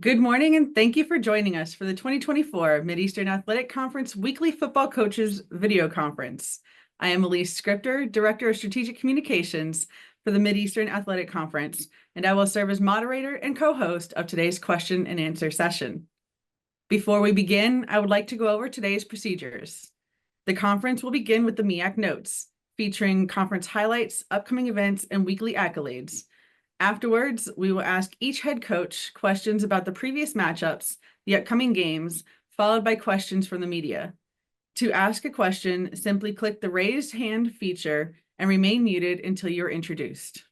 Good morning, and thank you for joining us for the 2024 Mideastern Athletic Conference Weekly Football Coaches Video Conference. I am Elise Scripter, Director of Strategic Communications for the Mideastern Athletic Conference, and I will serve as moderator and co-host of today's question and answer session. Before we begin, I would like to go over today's procedures. The conference will begin with the MEAC notes, featuring conference highlights, upcoming events, and weekly accolades. Afterwards, we will ask each head coach questions about the previous matchups, the upcoming games, followed by questions from the media. To ask a question, simply click the raised hand feature and remain muted until you're introduced.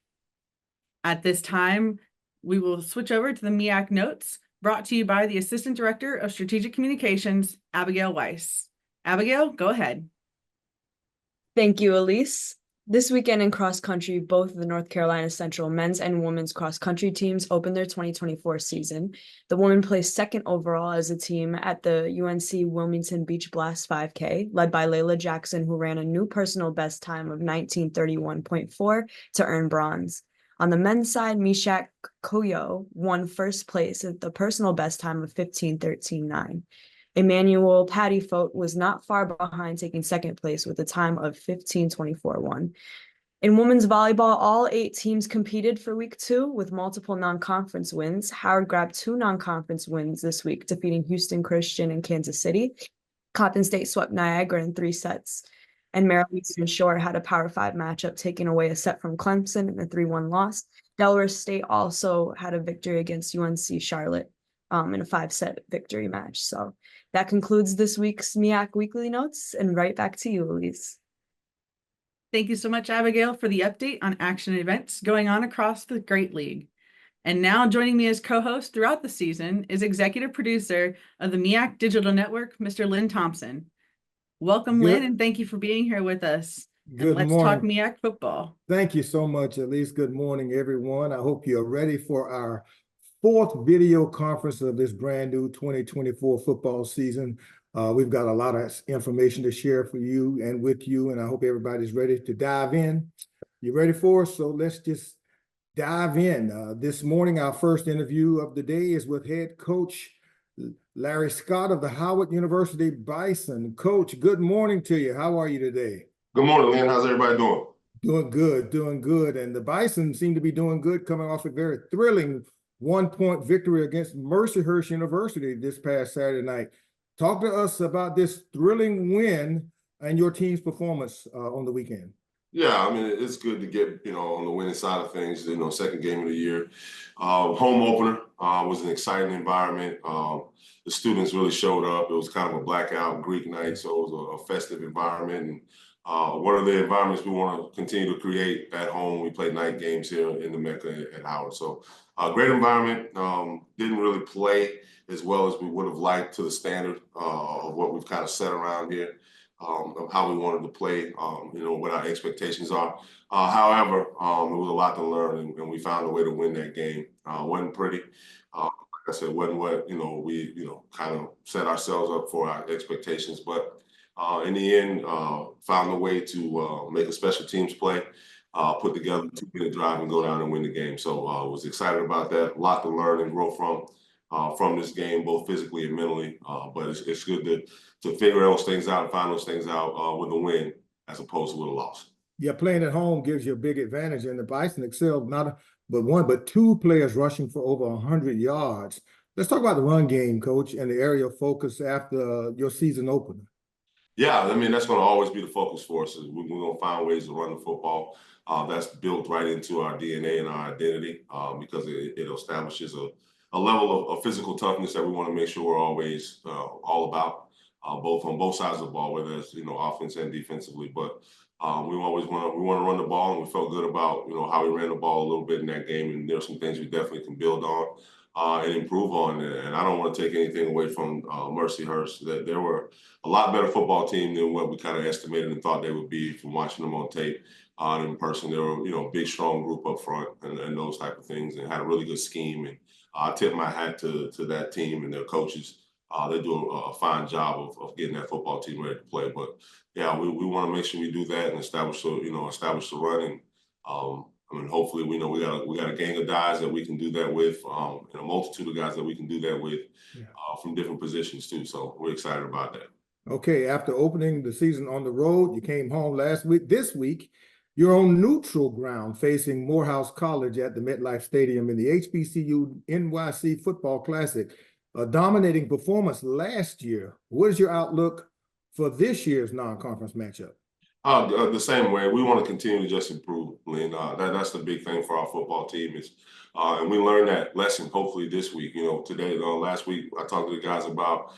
At this time, we will switch over to the MEAC notes, brought to you by the Assistant Director of Strategic Communications, Abigail Weiss. Abigail, go ahead. Thank you, Elise. This weekend in cross country, both the North Carolina Central men's and women's cross country teams opened their 2024 season. The women placed second overall as a team at the UNC Wilmington Beach Blast 5K, led by Layla Jackson, who ran a new personal best time of 19:31.4 to earn bronze. On the men's side, MEAC Football won first place at the personal best time of 15:13.9. Emmanuel Pattyfoot was not far behind, taking second place with a time of 15:24.1. In women's volleyball, all 8 teams competed for week 2 with multiple non-conference wins. Howard grabbed 2 non-conference wins this week, defeating Houston Christian and Kansas City. Coppin State swept Niagara in 3 sets. And Maryland Eastern Shore had a Power 5 matchup, taking away a set from Clemson in a 3-1 loss. Delaware State also had a victory against UNC Charlotte in a 5-set victory match. So that concludes this week's MEAC Weekly Notes, and right back to you, Elise. Thank you so much, Abigail, for the update on action events going on across the Great League. And now joining me as co-host throughout the season is executive producer of the MEAC Digital Network, Mr. Lynn Thompson. Welcome, Lynn, and thank you for being here with us. Good morning. Let's talk MEAC football. Thank you so much, Elise. Good morning, everyone. I hope you're ready for our 4th video conference of this brand new 2024 football season. We've got a lot of information to share for you and with you, and I hope everybody's ready to dive in. You ready for us? So let's just dive in. This morning, our first interview of the day is with head coach Larry Scott of the Howard University Bison. Coach, good morning to you. How are you today? Good morning, Lynn. How's everybody doing? Doing good, doing good. And the Bison seem to be doing good, coming off a very thrilling 1-point victory against Mercyhurst University this past Saturday night. Talk to us about this thrilling win and your team's performance on the weekend. Yeah, I mean, it's good to get, on the winning side of things, second game of the year. Home opener was an exciting environment. The students really showed up. It was kind of a blackout Greek night, so it was a festive environment. And one of the environments we want to continue to create at home. We play night games here in the Mecca at Howard. So great environment. Didn't really play as well as we would have liked to the standard of what we've kind of set around here, of how we wanted to play, what our expectations are. However, it was a lot to learn, and we found a way to win that game. Wasn't pretty. Like I said, wasn't what, we, kind of set ourselves up for our expectations. But in the end, found a way to make a special teams play, put together a 2-minute drive and go down and win the game. So was excited about that. A lot to learn and grow from this game, both physically and mentally. But it's good to figure those things out and find those things out with a win as opposed to with a loss. Yeah, playing at home gives you a big advantage, and the Bison excelled not but 1 but 2 players rushing for over 100 yards. Let's talk about the run game, Coach, and the area of focus after your season opener. Yeah, I mean, that's going to always be the focus for us. We're going to find ways to run the football. That's built right into our DNA and our identity because it establishes a level of physical toughness that we want to make sure we're always all about, both on both sides of the ball, whether it's offense and defensively. But we always want to run the ball, and we felt good about how we ran the ball a little bit in that game. And there's some things we definitely can build on and improve on. And I don't want to take anything away from Mercyhurst. That there were a lot better football team than what we kind of estimated and thought they would be from watching them on tape. In person, they were a big, strong group up front and those type of things, and had a really good scheme. And I tip my hat to that team and their coaches. They do a fine job of getting that football team ready to play. But yeah, we want to make sure we do that and establish the run. And I mean, hopefully, we know we got a gang of guys that we can do that with, and a multitude of guys that we can do that with, from different positions too. So we're excited about that. Okay, after opening the season on the road, you came home last week. This week, you're on neutral ground facing Morehouse College at the MetLife Stadium in the HBCU NYC Football Classic. A dominating performance last year. What is your outlook for this year's non-conference matchup? The same way. We want to continue to just improve, Lynn. That's the big thing for our football team is, and we learned that lesson hopefully this week. You know, today, last week, I talked to the guys about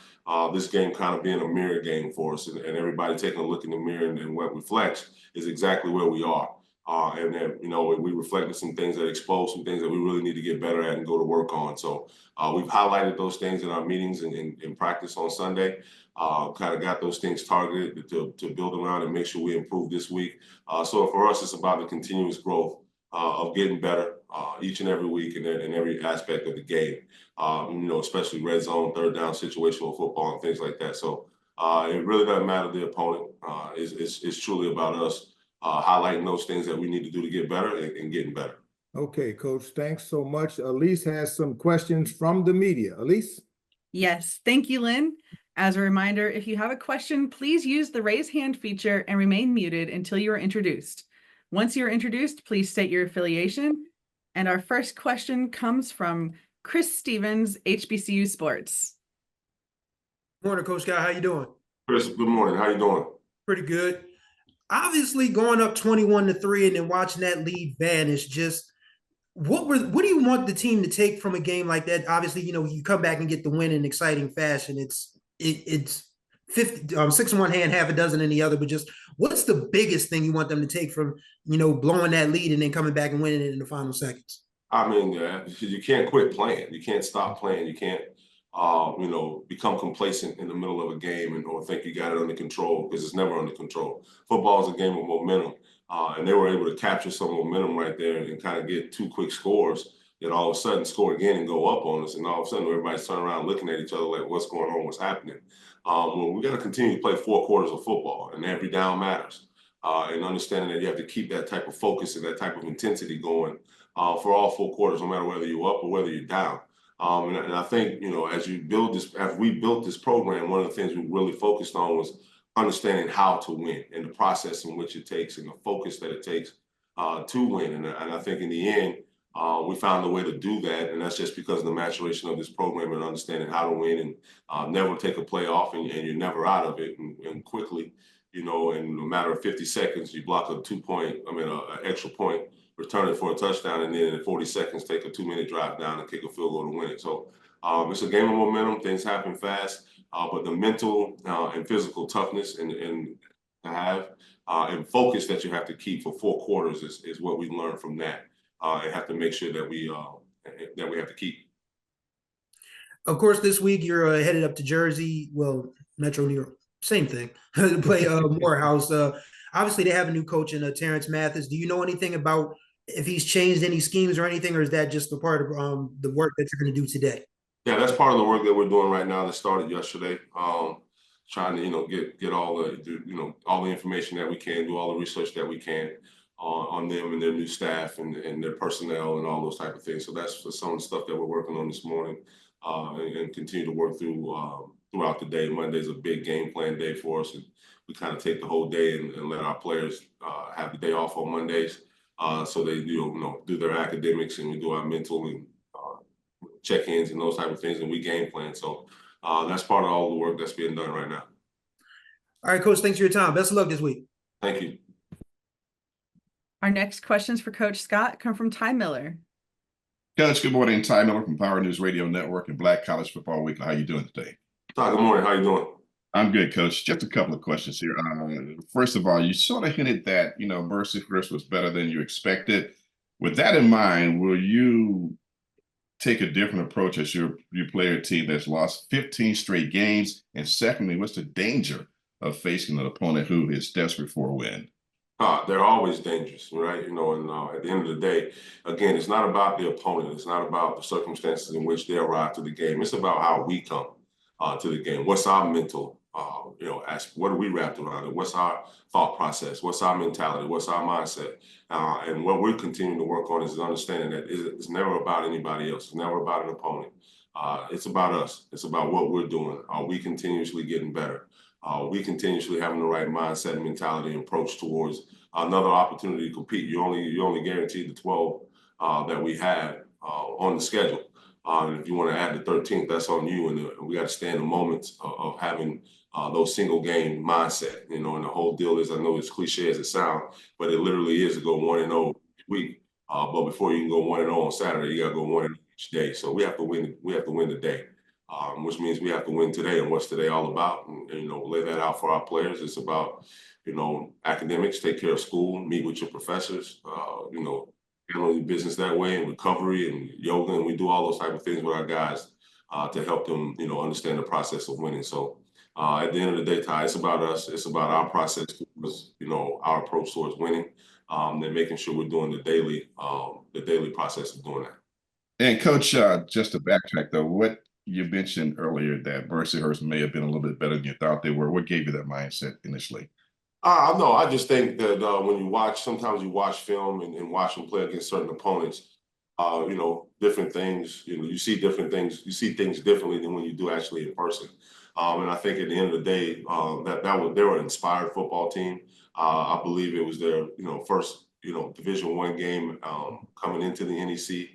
this game kind of being a mirror game for us, and everybody taking a look in the mirror, and what reflects is exactly where we are. And then, you know, we reflected some things that expose some things that we really need to get better at and go to work on. So we've highlighted those things in our meetings and in practice on Sunday. Kind of got those things targeted to build around and make sure we improve this week. So for us, it's about the continuous growth of getting better each and every week in every aspect of the game. You know, especially red zone, third down, situational football, and things like that. So it really doesn't matter the opponent. It's truly about us highlighting those things that we need to do to get better and getting better. Okay, Coach, thanks so much. Elise has some questions from the media. Elise? Yes, thank you, Lynn. As a reminder, if you have a question, please use the raise hand feature and remain muted until you are introduced. Once you're introduced, please state your affiliation. And our first question comes from Chris Stevens, HBCU Sports. Morning, Coach Scott. How you doing? Chris, good morning. How you doing? Pretty good. Obviously, going up 21-3 and then watching that lead vanish, just what do you want the team to take from a game like that? Obviously, you know, you come back and get the win in exciting fashion. It's 50, 6 in one hand, half a dozen in the other. But just what's the biggest thing you want them to take from, you know, blowing that lead and then coming back and winning it in the final seconds? I mean, you can't quit playing. You can't stop playing. You can't, you know, become complacent in the middle of a game or think you got it under control, because it's never under control. Football is a game of momentum, and they were able to capture some momentum right there and kind of get 2 quick scores. And all of a sudden score again and go up on us, and all of a sudden everybody's turning around looking at each other like, what's going on, what's happening? Well, we got to continue to play 4 quarters of football, and every down matters, and understanding that you have to keep that type of focus and that type of intensity going for all 4 quarters, no matter whether you're up or whether you're down. And I think, you know, as we built this program, one of the things we really focused on was understanding how to win and the process in which it takes and the focus that it takes to win. And I think in the end, we found a way to do that, and that's just because of the maturation of this program and understanding how to win and never take a play off, and you're never out of it. And quickly, you know, in a matter of 50 seconds, you block an extra point, return it for a touchdown, and then in 40 seconds, take a 2-minute drive down and kick a field goal to win it. So it's a game of momentum. Things happen fast, but the mental and physical toughness and focus that you have to keep for 4 quarters is what we learned from that. And have to make sure that we have to keep. Of course, this week you're headed up to Jersey, well, Metro New York, same thing, to play Morehouse. Obviously, they have a new coach in Terrence Mathis. Do you know anything about if he's changed any schemes or anything, or is that just a part of the work that you're going to do today? Yeah, that's part of the work that we're doing right now that started yesterday. Trying to, you know, get all the information that we can, do all the research that we can on them and their new staff and their personnel and all those type of things. So that's some of the stuff that we're working on this morning and continue to work through throughout the day. Monday's a big game plan day for us, and we kind of take the whole day and let our players have the day off on Mondays, so they do their academics, and we do our mental and check-ins and those type of things, and we game plan. So that's part of all the work that's being done right now. All right, Coach, thanks for your time. Best of luck this week. Thank you. Our next questions for Coach Scott come from Ty Miller. Coach, good morning. Ty Miller from Power News Radio Network and Black College Football Weekly. How you doing today? Ty, good morning. How you doing? I'm good, Coach. Just a couple of questions here. First of all, you sort of hinted that, you know, Mercy Chris was better than you expected. With that in mind, will you take a different approach as you play a team that's lost 15 straight games? And secondly, what's the danger of facing an opponent who is desperate for a win? They're always dangerous, right? You know, and at the end of the day, again, it's not about the opponent. It's not about the circumstances in which they arrive to the game. It's about how we come to the game. What's our mental Ask what are we wrapped around it? What's our thought process? What's our mentality? What's our mindset? And what we're continuing to work on is understanding that it's never about anybody else. It's never about an opponent. It's about us. It's about what we're doing. Are we continuously getting better? Are we continuously having the right mindset, mentality, and approach towards another opportunity to compete? You only guaranteed the 12 that we had on the schedule. And if you want to add the 13th, that's on you. And we got to stay in the moments of having those single game mindset, and the whole deal is, I know it's cliche as it sounds, but it literally is to go 1-0 each week. But before you can go 1-0 on Saturday, you got to go 1-0 each day. So we have to win. We have to win the day, which means we have to win today. And what's today all about? And lay that out for our players. It's about academics, take care of school, meet with your professors. Handling business that way, and recovery and yoga, and we do all those type of things with our guys to help them, understand the process of winning. So at the end of the day, Ty, it's about us. It's about our process towards, our approach towards winning, and making sure we're doing the daily process of doing that. And Coach, just to backtrack though, what you mentioned earlier that Mercyhurst may have been a little bit better than you thought they were. What gave you that mindset initially? No, I just think that when sometimes you watch film and watch them play against certain opponents, different things, you see different things, you see things differently than when you do actually in person. And I think at the end of the day, they were an inspired football team. I believe it was their, first, Division I game coming into the NEC.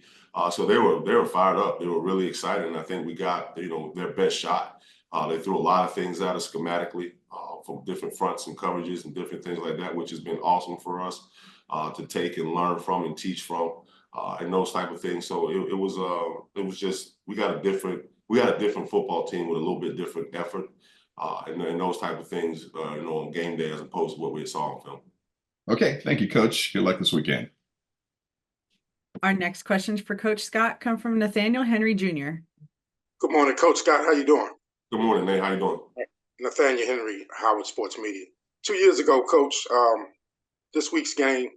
So they were fired up. They were really excited. And I think we got, their best shot. They threw a lot of things at us schematically from different fronts and coverages and different things like that, which has been awesome for us to take and learn from and teach from and those type of things. So it was just we got a different football team with a little bit different effort and those type of things, on game day as opposed to what we saw on film. Okay, thank you, Coach. Good luck this weekend. Our next questions for Coach Scott come from Nathaniel Henry Jr. Good morning, Coach Scott. How you doing? Good morning, Nate. How you doing? Nathaniel Henry, Howard Sports Media. 2 years ago, Coach, this week's game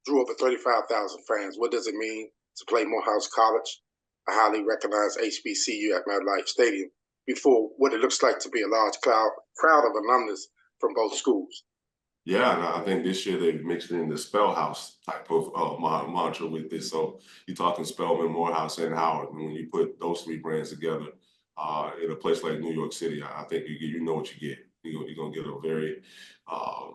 drew over 35,000 fans. What does it mean to play Morehouse College, a highly recognized HBCU at MetLife Stadium, before what it looks like to be a large crowd of alumnus from both schools? Yeah, and I think this year they've mixed in the Spellhouse type of mantra with this. So you're talking Spelman, Morehouse, and Howard. And when you put those three brands together in a place like New York City, I think you know what you get. You're going to get a very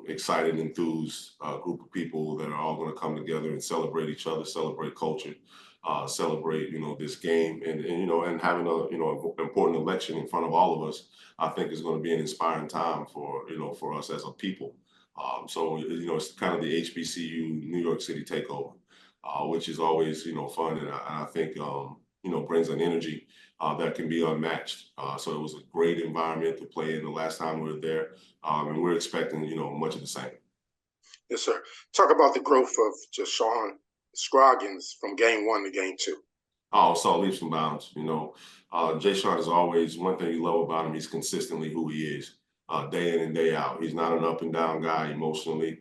excited, enthused group of people that are all going to come together and celebrate each other, celebrate culture, celebrate this game, and having a important election in front of all of us. I think is going to be an inspiring time for for us as a people. So it's kind of the HBCU New York City takeover, which is always fun, and I think brings an energy that can be unmatched. So it was a great environment to play in the last time we were there, and we're expecting much of the same. Yes, sir. Talk about the growth of Jashawn Scroggins from game 1 to game 2. Oh, saw leaps and bounds. Jay Sean is always, one thing you love about him, he's consistently who he is, day in and day out. He's not an up and down guy emotionally.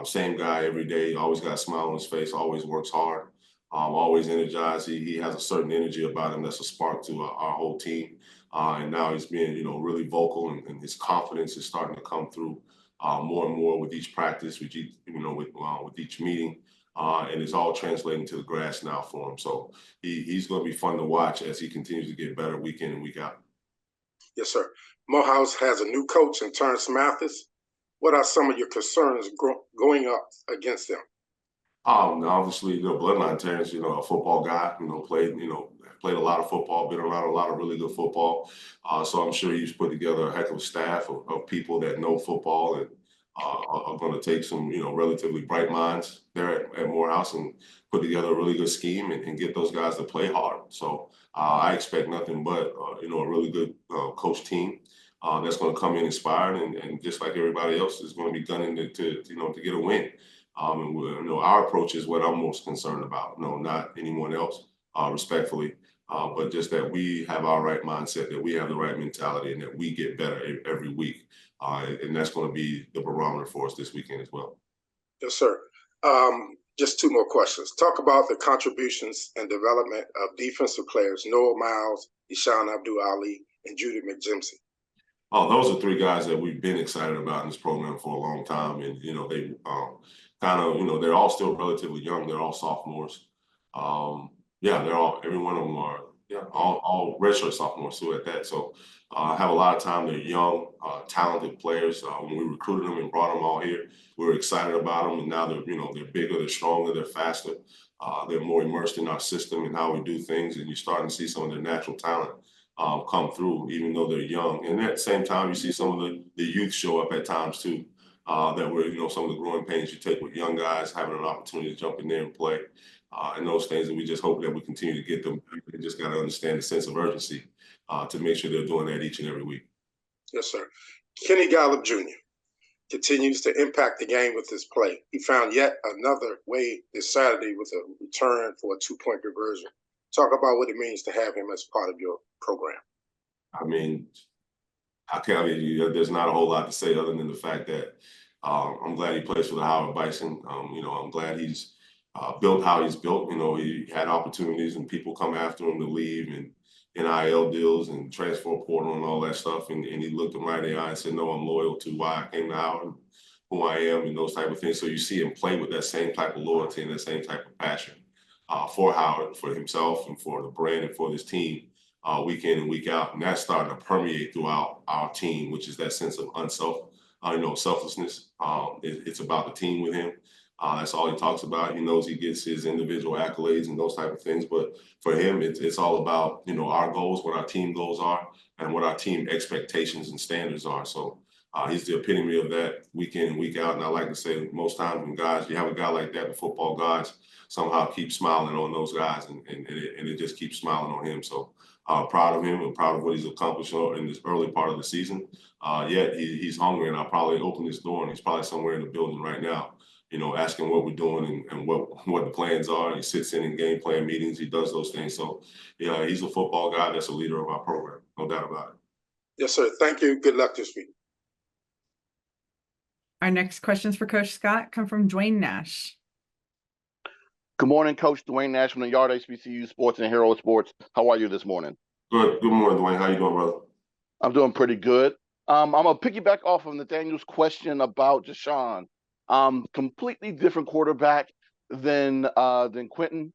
Same guy every day, always got a smile on his face, always works hard, always energized. He has a certain energy about him that's a spark to our whole team. And now he's being, really vocal, and his confidence is starting to come through more and more with each practice, with each, with each meeting. And it's all translating to the grass now for him. So he's going to be fun to watch as he continues to get better week in and week out. Yes, sir. Morehouse has a new coach in Terrence Mathis. What are some of your concerns going up against them? Obviously, bloodline Terrence, a football guy, played a lot of football, been around a lot of really good football. So I'm sure he's put together a heck of a staff of people that know football and are going to take some, relatively bright minds there at Morehouse and put together a really good scheme and get those guys to play hard. So I expect nothing but, a really good coach team that's going to come in inspired and just like everybody else is going to be gunning to get a win. And our approach is what I'm most concerned about. Not anyone else, respectfully, but just that we have our right mindset, that we have the right mentality, and that we get better every week. And that's going to be the barometer for us this weekend as well. Yes, sir. Just 2 more questions. Talk about the contributions and development of defensive players Noah Miles, Ishan Abdul Ali, and Judy McJimson. Oh, those are three guys that we've been excited about in this program for a long time. And, they kind of, they're all still relatively young. They're all sophomores. Yeah, every one of them are, all redshirt sophomores too at that. So have a lot of time. They're young, talented players. When we recruited them and brought them all here, we were excited about them. And now they're bigger, they're stronger, they're faster. They're more immersed in our system and how we do things. And you're starting to see some of their natural talent come through, even though they're young. And at the same time, you see some of the youth show up at times too, that were, some of the growing pains you take with young guys, having an opportunity to jump in there and play, and those things that we just hope that we continue to get them. They just got to understand the sense of urgency to make sure they're doing that each and every week. Yes, sir. Kenny Gallup Jr. continues to impact the game with his play. He found yet another way this Saturday with a return for a 2-point conversion. Talk about what it means to have him as part of your program. I mean, there's not a whole lot to say other than the fact that I'm glad he plays for the Howard Bison. I'm glad he's built how he's built. He had opportunities and people come after him to leave and NIL deals and transfer portal and all that stuff. And he looked him right in the eye and said, no, I'm loyal to why I came to Howard, who I am, and those type of things. So you see him play with that same type of loyalty and that same type of passion for Howard, for himself, and for the brand and for this team week in and week out. And that's starting to permeate throughout our team, which is that sense of selflessness. It's about the team with him. That's all he talks about. He knows he gets his individual accolades and those type of things. But for him, it's all about, our goals, what our team goals are, and what our team expectations and standards are. So he's the epitome of that week in and week out. And I like to say most times when you have a guy like that, the football guys somehow keep smiling on those guys, and it just keeps smiling on him. So proud of him and proud of what he's accomplished in this early part of the season. Yet he's hungry, and I'll probably open this door, and he's probably somewhere in the building right now, asking what we're doing and what the plans are. He sits in game plan meetings. He does those things. So, yeah, he's a football guy that's a leader of our program. No doubt about it. Yes, sir. Thank you. Good luck this week. Our next questions for Coach Scott come from Dwayne Nash. Good morning, Coach. Dwayne Nash from the Yard HBCU Sports and Hero Sports. How are you this morning? Good. Good morning, Dwayne. How you doing, brother? I'm doing pretty good. I'm going to piggyback off of Nathaniel's question about Deshaun. Completely different quarterback than Quentin.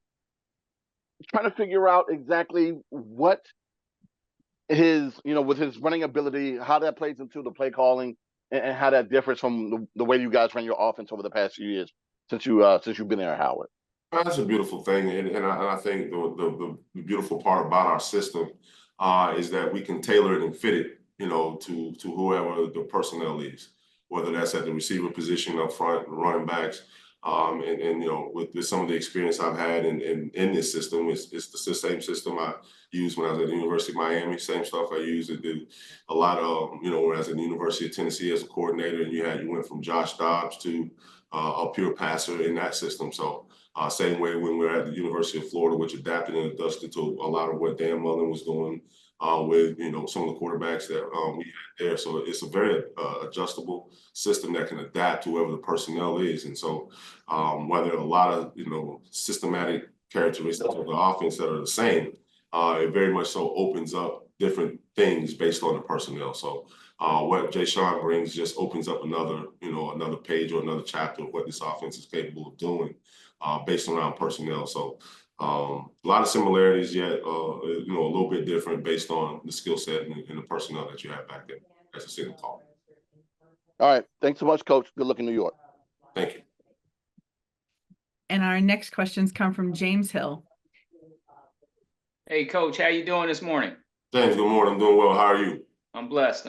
Trying to figure out exactly what his, with his running ability, how that plays into the play calling, and how that differs from the way you guys run your offense over the past few years since you've been there at Howard. That's a beautiful thing, and I think the beautiful part about our system is that we can tailor it and fit it, to whoever the personnel is, whether that's at the receiver position up front, running backs, and with some of the experience I've had in this system, it's the same system I used when I was at the University of Miami, same stuff I used at a lot of, when I was at the University of Tennessee as a coordinator, and you went from Josh Dobbs to a pure passer in that system. So same way when we were at the University of Florida, which adapted and adjusted to a lot of what Dan Mullen was doing with some of the quarterbacks that we had there. So it's a very adjustable system that can adapt to whoever the personnel is. And so whether a lot of systematic characteristics of the offense that are the same, it very much so opens up different things based on the personnel. So what Jay Sean brings just opens up another page or another chapter of what this offense is capable of doing based around personnel. So a lot of similarities, yet a little bit different based on the skill set and the personnel that you have back there as a single call. All right. Thanks so much, Coach. Good luck in New York. Thank you. And our next questions come from James Hill. Hey, Coach, how you doing this morning? James, good morning. I'm doing well. How are you? I'm blessed.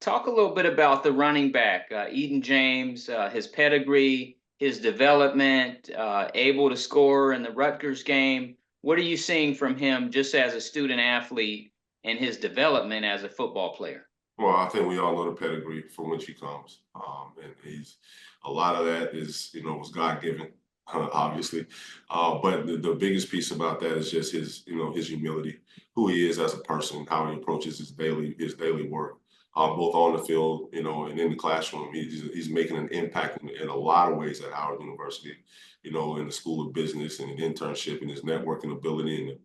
Talk a little bit about the running back, Eden James, his pedigree, his development, able to score in the Rutgers game. What are you seeing from him just as a student athlete and his development as a football player? Well, I think we all know the pedigree from which he comes. And a lot of that is, was God-given, obviously. But the biggest piece about that is just his humility, who he is as a person, how he approaches his daily work, both on the field, and in the classroom. He's making an impact in a lot of ways at Howard University, in the School of Business and an internship and his networking ability and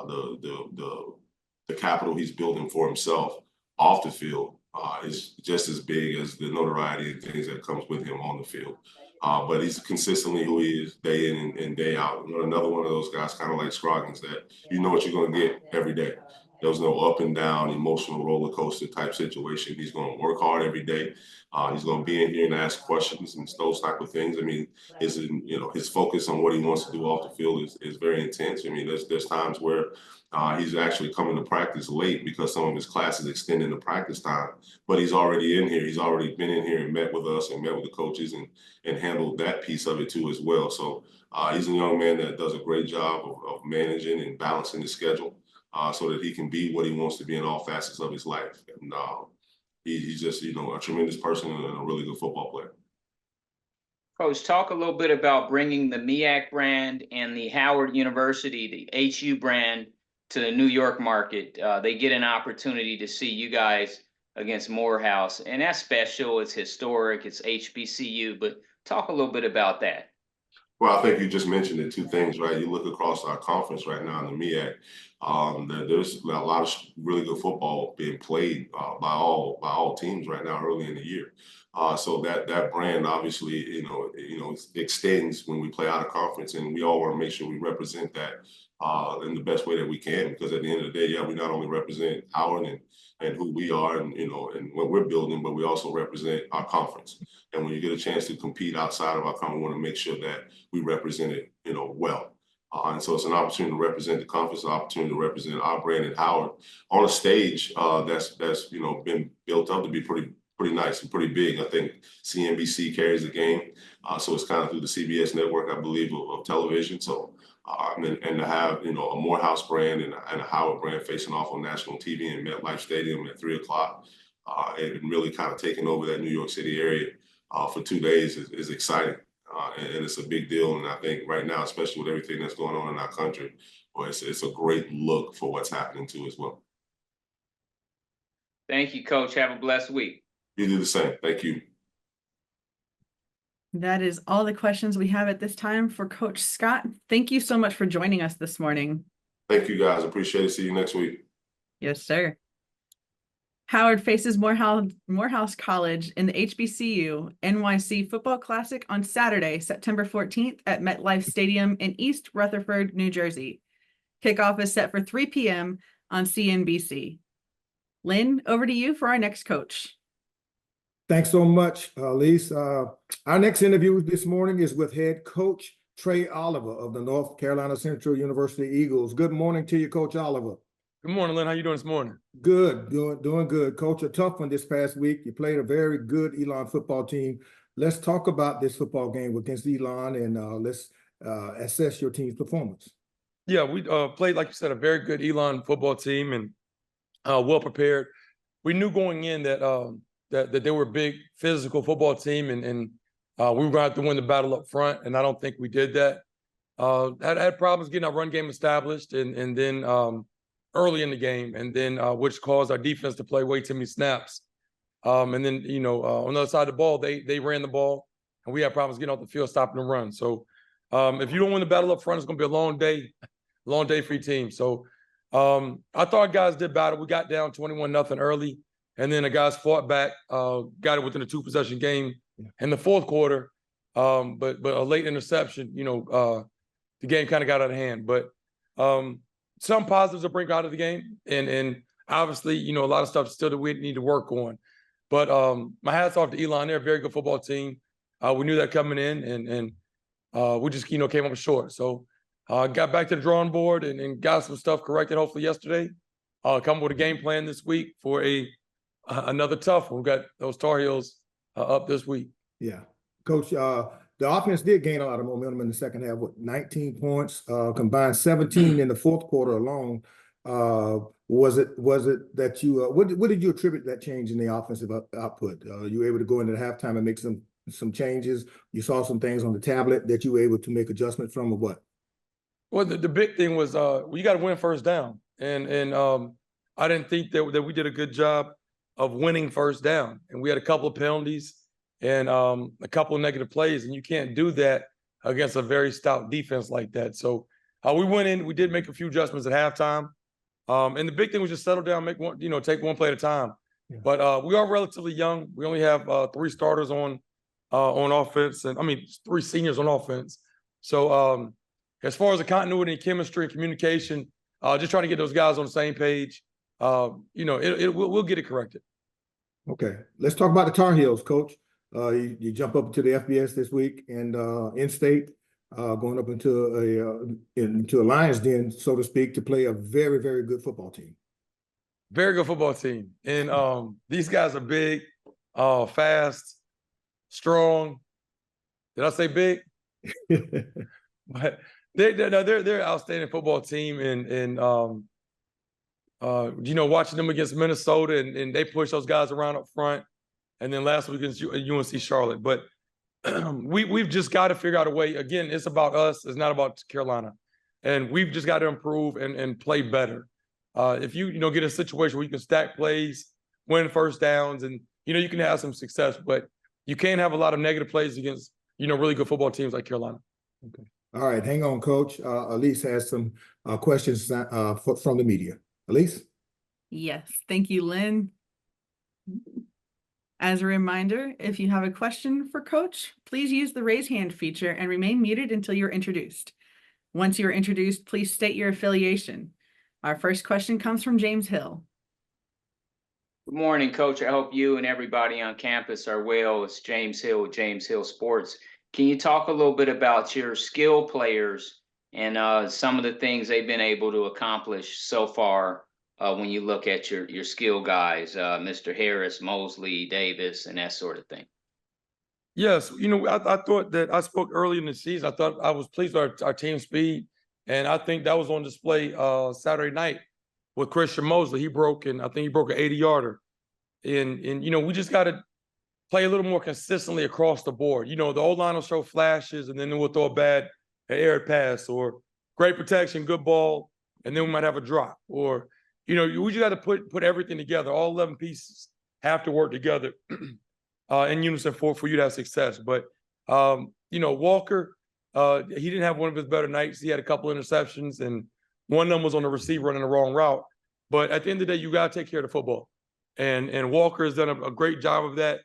the capital he's building for himself off the field is just as big as the notoriety and things that comes with him on the field. But he's consistently who he is day in and day out. Another one of those guys, kind of like Scroggins, that you know what you're going to get every day. There's no up and down emotional roller coaster type situation. He's going to work hard every day. He's going to be in here and ask questions and those type of things. I mean, his focus on what he wants to do off the field is very intense. I mean, there's times where he's actually coming to practice late because some of his classes extending the practice time, but he's already in here. He's already been in here and met with us and met with the coaches and handled that piece of it too as well. So he's a young man that does a great job of managing and balancing the schedule so that he can be what he wants to be in all facets of his life. And he's just, a tremendous person and a really good football player. Coach, talk a little bit about bringing the MEAC brand and the Howard University, the HU brand, to the New York market. They get an opportunity to see you guys against Morehouse, and that's special. It's historic. It's HBCU, but talk a little bit about that. Well, I think you just mentioned the two things, right? You look across our conference right now in the MEAC, there's a lot of really good football being played by all teams right now early in the year. So that brand obviously, extends when we play out of conference, and we all want to make sure we represent that in the best way that we can, because at the end of the day, yeah, we not only represent Howard and who we are and what we're building, but we also represent our conference. And when you get a chance to compete outside of our conference, we want to make sure that we represent it, well. And so it's an opportunity to represent the conference, an opportunity to represent our brand at Howard on a stage that's been built up to be pretty nice and pretty big. I think CNBC carries the game, so it's kind of through the CBS network, I believe, of television. So and to have a Morehouse brand and a Howard brand facing off on national TV in MetLife Stadium at 3 o'clock, and really kind of taking over that New York City area for 2 days is exciting. And it's a big deal. And I think right now, especially with everything that's going on in our country, well, it's a great look for what's happening too as well. Thank you, Coach. Have a blessed week. You do the same. Thank you. That is all the questions we have at this time for Coach Scott. Thank you so much for joining us this morning. Thank you, guys. Appreciate it. See you next week. Yes, sir. Howard faces Morehouse College in the HBCU NYC Football Classic on Saturday, September 14th at MetLife Stadium in East Rutherford, New Jersey. Kickoff is set for 3 p.m. on CNBC. Lynn, over to you for our next coach. Thanks so much, Lise. Our next interview this morning is with head coach Trey Oliver of the North Carolina Central University Eagles. Good morning to you, Coach Oliver. Good morning, Lynn. How you doing this morning? Good, doing good. Coach, a tough one this past week. You played a very good Elon football team. Let's talk about this football game against Elon, and let's assess your team's performance. Yeah, we played, like you said, a very good Elon football team and well prepared. We knew going in that that they were a big physical football team, and we were going to have to win the battle up front, and I don't think we did that. Had problems getting our run game established, and then early in the game, and then which caused our defense to play way too many snaps. And then, on the other side of the ball, they ran the ball, and we had problems getting off the field, stopping the run. So if you don't win the battle up front, it's going to be a long day for your team. So I thought our guys did battle. We got down 21-0 early, and then the guys fought back, got it within a 2-possession game in the fourth quarter. But a late interception, the game kind of got out of hand. But some positives to bring out of the game, and obviously, a lot of stuff still that we need to work on. But my hats off to Elon. They're a very good football team. We knew that coming in, and we just came up short. So got back to the drawing board and got some stuff corrected hopefully yesterday. Come up with a game plan this week for another tough one. We got those Tar Heels up this week. Yeah, Coach. The offense did gain a lot of momentum in the second half with 19 points, combined 17 in the fourth quarter alone. Was it that you what did you attribute that change in the offensive output? You were able to go into the halftime and make some changes. You saw some things on the tablet that you were able to make adjustment from, or what? Well, the big thing was we got to win first down, and I didn't think that we did a good job of winning first down, and we had a couple of penalties and a couple of negative plays, and you can't do that against a very stout defense like that. So we went in, we did make a few adjustments at halftime, and the big thing was just settle down, take one play at a time. Yeah. But we are relatively young. We only have 3 starters on offense, and 3 seniors on offense. So as far as the continuity and chemistry and communication, just trying to get those guys on the same page. We'll get it corrected. Okay, let's talk about the Tar Heels, Coach. You jump up to the FBS this week and in-state, going up into a Lions Den, so to speak, to play a very, very good football team. Very good football team, and these guys are big, fast, strong. Did I say big? But they're an outstanding football team, and watching them against Minnesota, and they push those guys around up front, and then last week against UNC Charlotte. But we've just got to figure out a way. Again, it's about us. It's not about Carolina, and we've just got to improve and play better. If you get a situation where you can stack plays, win first downs, and you can have some success, but you can't have a lot of negative plays against really good football teams like Carolina. Okay. All right, hang on, Coach. Elise has some questions from the media. Elise? Yes, thank you, Lynn. As a reminder, if you have a question for Coach, please use the raise hand feature and remain muted until you're introduced. Once you're introduced, please state your affiliation. Our first question comes from James Hill. Good morning, Coach. I hope you and everybody on campus are well. It's James Hill with James Hill Sports. Can you talk a little bit about your skill players and some of the things they've been able to accomplish so far when you look at your skill guys, Mr. Harris, Mosley, Davis, and that sort of thing? Yes, I thought that I spoke early in the season. I thought I was pleased with our team speed, and I think that was on display Saturday night with Christian Mosley. I think he broke an 80-yarder. And we just got to play a little more consistently across the board. The O-line will show flashes, and then we'll throw a bad aired pass, or great protection, good ball, and then we might have a drop. Or, we just got to put everything together. All 11 pieces have to work together in unison for you to have success. But, Walker, he didn't have one of his better nights. He had a couple interceptions, and one of them was on the receiver running the wrong route. But at the end of the day, you got to take care of the football. And Walker has done a great job of that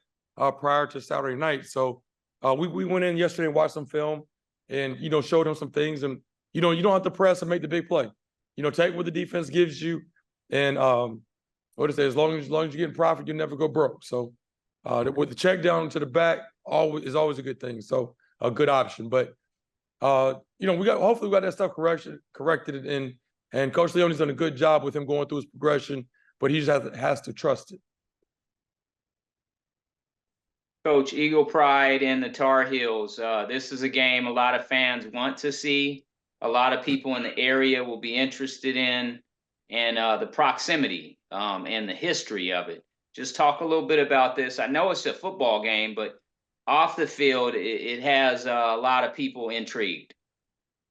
prior to Saturday night. So we went in yesterday and watched some film and, showed him some things. And, you don't have to press and make the big play. Take what the defense gives you. And as long as you're getting profit, you'll never go broke. So with the check down to the back is always a good thing. So a good option. But, hopefully we got that stuff corrected. And Coach Leone's done a good job with him going through his progression, but he just has to trust it. Coach, Eagle Pride and the Tar Heels. This is a game a lot of fans want to see. A lot of people in the area will be interested in, and the proximity and the history of it. Just talk a little bit about this. I know it's a football game, but off the field, it has a lot of people intrigued.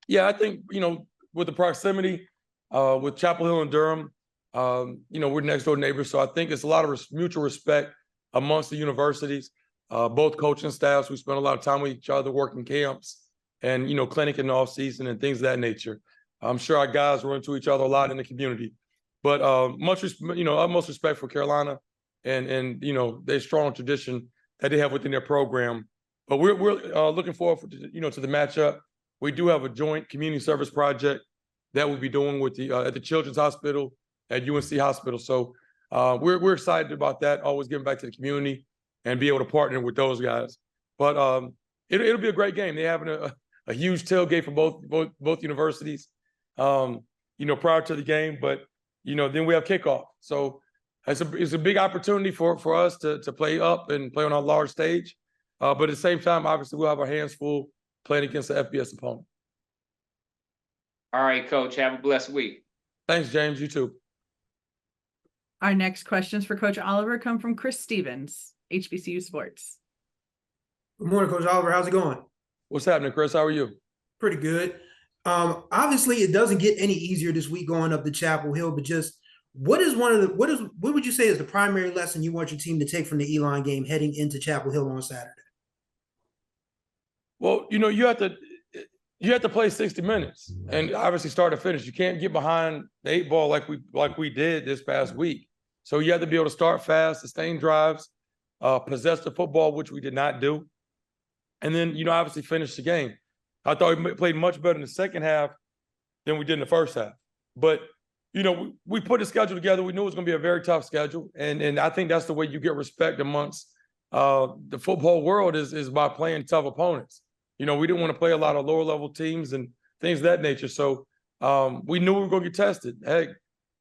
Yeah, I think, with the proximity with Chapel Hill and Durham, we're next door neighbors. So I think it's a lot of mutual respect amongst the universities. Both coaching staffs, we spend a lot of time with each other, working camps and, clinic in the off season and things of that nature. I'm sure our guys run into each other a lot in the community, but utmost respect for Carolina and their strong tradition that they have within their program. But we're looking forward to the matchup. We do have a joint community service project that we'll be doing with at the Children's Hospital at UNC Hospital. So we're excited about that. Always giving back to the community and be able to partner with those guys. But it'll be a great game. They're having a huge tailgate for both universities, prior to the game. But then we have kickoff. So it's a big opportunity for us to play up and play on our large stage. But at the same time, obviously, we'll have our hands full playing against the FBS opponent. All right, Coach. Have a blessed week. Thanks, James. You too. Our next questions for Coach Oliver come from Chris Stevens, HBCU Sports. Good morning, Coach Oliver. How's it going? What's happening, Chris? How are you? Pretty good. Obviously, it doesn't get any easier this week going up to Chapel Hill, but just what would you say is the primary lesson you want your team to take from the Elon game heading into Chapel Hill on Saturday? Well, you have to play 60 minutes and obviously start to finish. You can't get behind the 8 ball like we did this past week. So you have to be able to start fast, sustain drives, possess the football, which we did not do. And then, obviously finish the game. I thought we played much better in the second half than we did in the first half. But, we put the schedule together. We knew it was going to be a very tough schedule. And I think that's the way you get respect amongst the football world is by playing tough opponents. We didn't want to play a lot of lower level teams and things of that nature. So we knew we were going to get tested. Hey,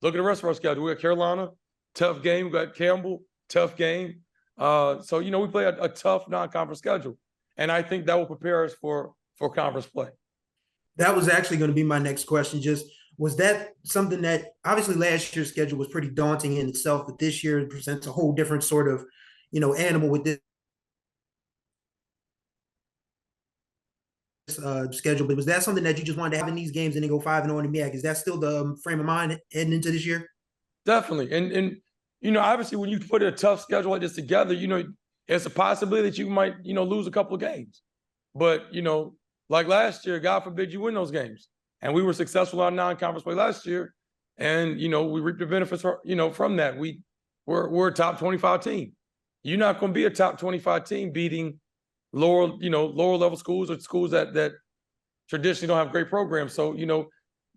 look at the rest of our schedule. We got Carolina, tough game. We got Campbell, tough game. So, we play a tough non-conference schedule. And I think that will prepare us for conference play. That was actually going to be my next question. Just was that something that obviously last year's schedule was pretty daunting in itself, but this year it presents a whole different sort of, animal with this schedule. But was that something that you just wanted to have in these games and then go 5-0 in the MEAC? Is that still the frame of mind heading into this year? Definitely. And obviously when you put a tough schedule like this together, it's a possibility that you might, lose a couple of games. But, like last year, God forbid you win those games. And we were successful on non-conference play last year. And, we reaped the benefits, from that. We're a top 25 team. You're not going to be a top 25 team beating lower level schools or schools that traditionally don't have great programs. So,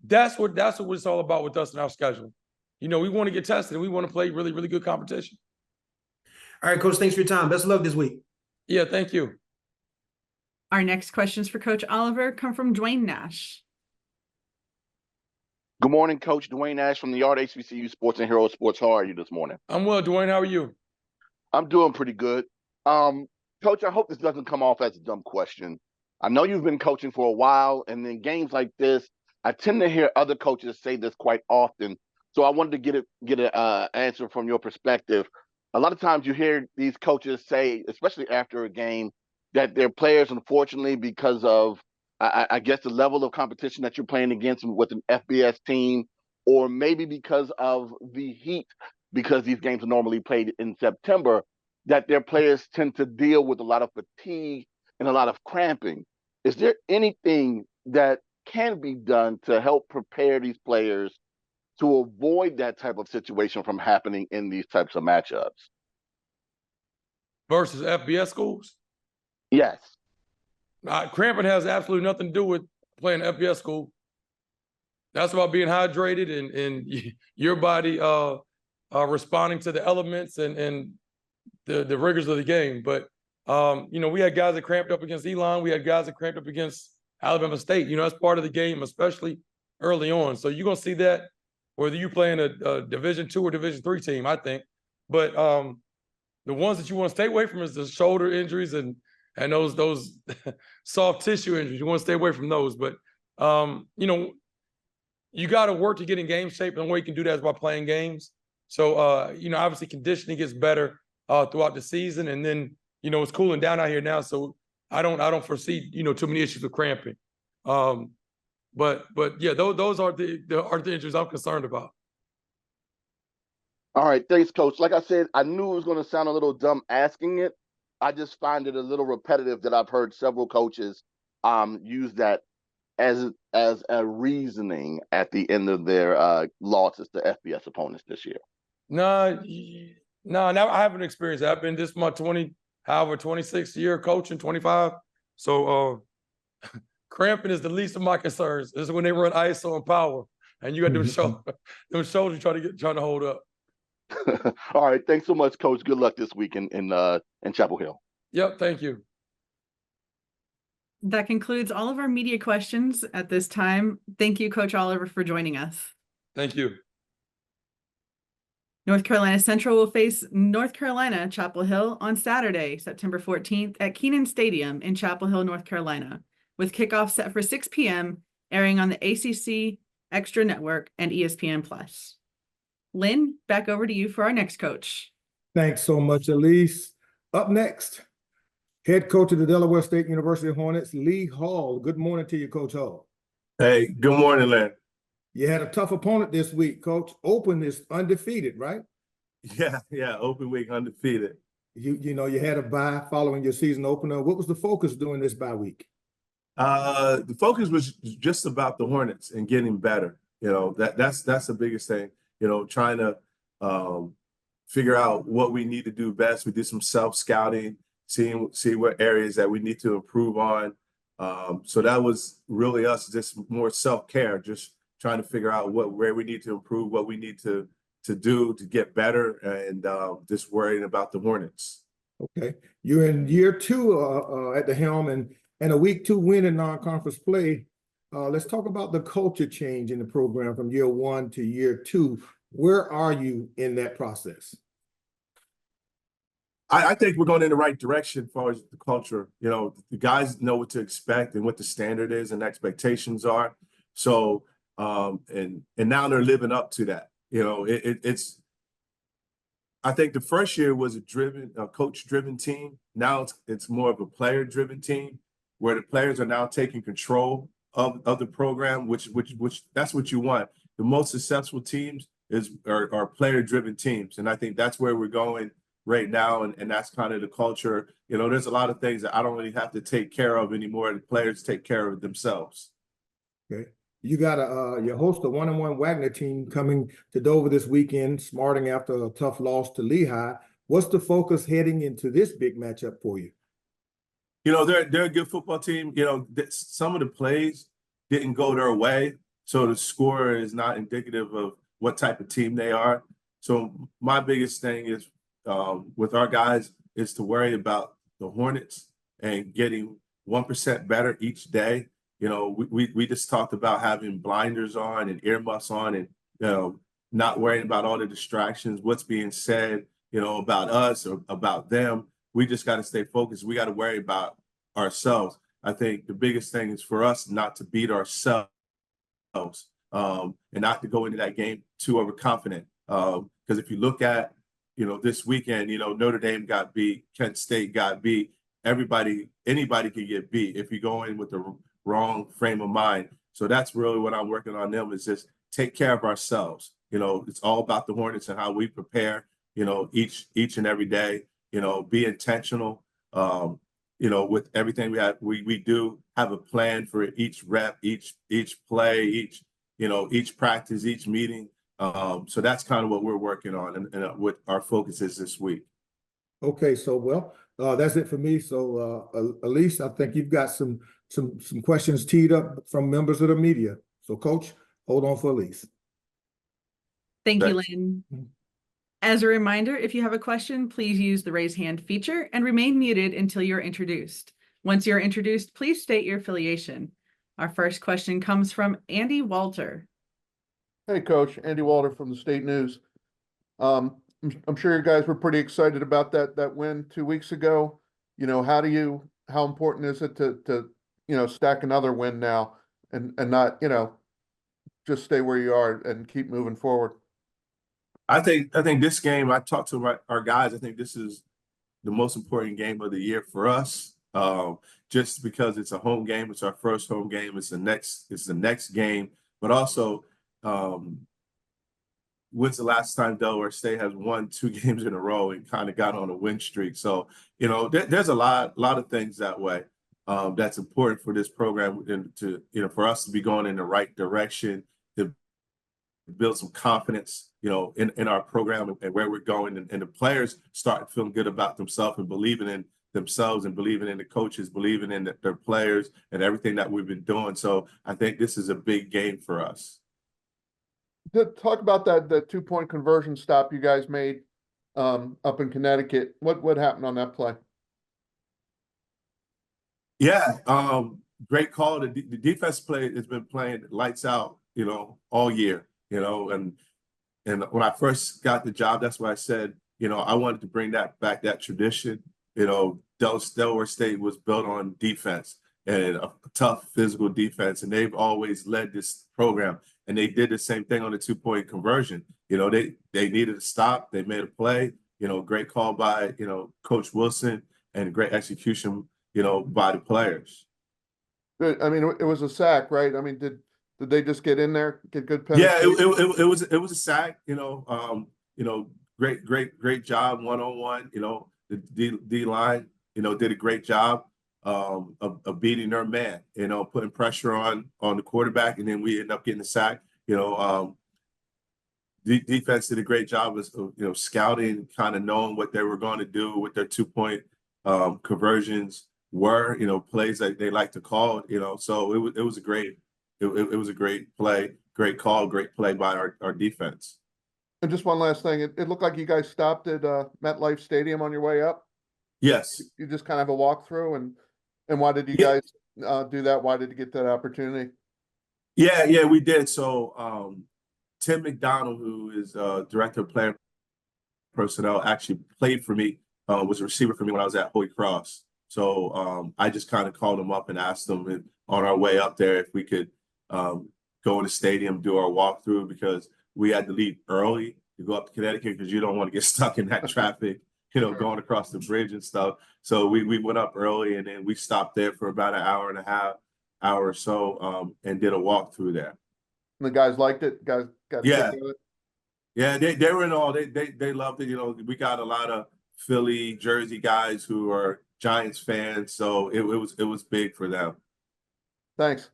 that's what it's all about with us in our schedule. We want to get tested and we want to play really, really good competition. All right, Coach, thanks for your time. Best of luck this week. Yeah, thank you. Our next questions for Coach Oliver come from Dwayne Nash. Good morning, Coach. Dwayne Nash from the Yard HBCU Sports and Hero Sports. How are you this morning? I'm well, Dwayne. How are you? I'm doing pretty good. Coach, I hope this doesn't come off as a dumb question. I know you've been coaching for a while, and in games like this, I tend to hear other coaches say this quite often. So I wanted to get an answer from your perspective. A lot of times you hear these coaches say, especially after a game, that their players, unfortunately, because of, I guess, the level of competition that you're playing against with an FBS team, or maybe because of the heat, because these games are normally played in September, that their players tend to deal with a lot of fatigue and a lot of cramping. Is there anything that can be done to help prepare these players to avoid that type of situation from happening in these types of matchups? Versus FBS schools? Yes. Cramping has absolutely nothing to do with playing FBS school. That's about being hydrated and your body responding to the elements and the rigors of the game. But, we had guys that cramped up against Elon. We had guys that cramped up against Alabama State. That's part of the game, especially early on. So you're going to see that whether you're playing a Division II or Division III team, I think. But the ones that you want to stay away from is the shoulder injuries and those soft tissue injuries. You want to stay away from those. But, you got to work to get in game shape. And the way you can do that is by playing games. So, obviously conditioning gets better throughout the season. And then, it's cooling down out here now. So I don't foresee, too many issues with cramping. But yeah, those are the injuries I'm concerned about. All right, thanks, Coach. Like I said, I knew it was going to sound a little dumb asking it. I just find it a little repetitive that I've heard several coaches use that as a reasoning at the end of their losses to FBS opponents this year. No, I haven't experienced that. I've been this my 26th year coaching, 25. So cramping is the least of my concerns. This is when they run ISO and power, and you got them shoulders trying to hold up. All right, thanks so much, Coach. Good luck this week in Chapel Hill. Yep, thank you. That concludes all of our media questions at this time. Thank you, Coach Oliver, for joining us. Thank you. North Carolina Central will face North Carolina Chapel Hill on Saturday, September 14th at Keenan Stadium in Chapel Hill, North Carolina, with kickoff set for 6 p.m., airing on the ACC Extra Network and ESPN+. Lynn, back over to you for our next coach. Thanks so much, Elise. Up next, head coach of the Delaware State University Hornets, Lee Hall. Good morning to you, Coach Hall. Hey, good morning, Lynn. You had a tough opponent this week, Coach. Open is undefeated, right? Yeah, open week undefeated. You had a bye following your season opener. What was the focus during this bye week? The focus was just about the Hornets and getting better. That's the biggest thing. Trying to figure out what we need to do best. We did some self-scouting, see what areas that we need to improve on. So that was really us, just more self-care, just trying to figure out where we need to improve, what we need to do to get better, and just worrying about the Hornets. Okay, you're in year two at the helm, and a week 2 win in non-conference play. Let's talk about the culture change in the program from year 1 to year 2. Where are you in that process? I think we're going in the right direction as far as the culture. You know, the guys know what to expect and what the standard is and expectations are. So, and now they're living up to that. You know, it's. I think the first year was a coach-driven team. Now it's more of a player-driven team, where the players are now taking control of the program, which that's what you want. The most successful teams are player-driven teams, and I think that's where we're going right now, and that's kind of the culture. You know, there's a lot of things that I don't really have to take care of anymore. The players take care of themselves. Okay. You got you host a 1-on-1 Wagner team coming to Dover this weekend, smarting after a tough loss to Lehigh. What's the focus heading into this big matchup for you? You know, they're a good football team. You know, some of the plays didn't go their way, so the score is not indicative of what type of team they are. So my biggest thing is with our guys is to worry about the Hornets and getting 1% better each day. You know, we just talked about having blinders on and earmuffs on, and, you know, not worrying about all the distractions, what's being said, you know, about us or about them. We just got to stay focused. We got to worry about ourselves. I think the biggest thing is for us not to beat ourselves and not to go into that game too overconfident. Because if you look at, you know, this weekend, you know, Notre Dame got beat, Kent State got beat. Anybody can get beat if you go in with the wrong frame of mind. So that's really what I'm working on them, is just take care of ourselves. You know, it's all about the Hornets and how we prepare, you know, each and every day, you know, be intentional, you know, with everything we do have a plan for each rep, each play, each practice, each meeting. So that's kind of what we're working on and what our focus is this week. Okay, so that's it for me. So Elise, I think you've got some questions teed up from members of the media. So Coach, hold on for Elise. Thank you, Lynn. As a reminder, if you have a question, please use the raise hand feature and remain muted until you're introduced. Once you're introduced, please state your affiliation. Our first question comes from Andy Walter. Hey, Coach. Andy Walter from the State News. I'm sure you guys were pretty excited about that win 2 weeks ago. You know, how important is it to stack another win now and not, just stay where you are and keep moving forward? I think this game, I talked to our guys, I think this is the most important game of the year for us. Just because it's a home game, it's our first home game, it's the next game, but also when's the last time Delaware State has won 2 games in a row and kind of got on a win streak? So, you know, there's a lot of things that way that's important for this program and to, for us to be going in the right direction, to build some confidence, in our program and where we're going, and the players start feeling good about themselves and believing in themselves and believing in the coaches, believing in their players and everything that we've been doing. So I think this is a big game for us. Talk about that 2-point conversion stop you guys made up in Connecticut. What happened on that play? Yeah, great call. The defense play has been playing lights out, all year, and when I first got the job, that's why I said, I wanted to bring back that tradition. Delaware State was built on defense and a tough physical defense, and they've always led this program. And they did the same thing on the 2-point conversion. They needed a stop. They made a play. Great call by Coach Wilson, and great execution by the players. I mean, it was a sack, right? I mean, did they just get in there, get good penetration? Yeah, it was a sack. Great job one-on-one. The D line did a great job of beating their man. Putting pressure on the quarterback, and then we end up getting the sack. defense did a great job of scouting, kind of knowing what they were going to do with their 2-point conversions were, plays that they like to call, so it was a great play, great call, great play by our defense. And just one last thing, it looked like you guys stopped at MetLife Stadium on your way up. Yes. You just kind of have a walkthrough, and why did you guys do that? Why did you get that opportunity? Yeah, we did. So Tim McDonald, who is director of player personnel, actually played for me, was a receiver for me when I was at Holy Cross. So I just kind of called him up and asked him on our way up there if we could go in the stadium, do our walkthrough, because we had to leave early to go up to Connecticut because you don't want to get stuck in that traffic, going across the bridge and stuff. So we went up early, and then we stopped there for about an hour and a half, hour or so, and did a walkthrough there. And the guys liked it. Guys got a kick out of it. Yeah, they were in all. They loved it. We got a lot of Philly, Jersey guys who are Giants fans, so it was big for them. Thanks.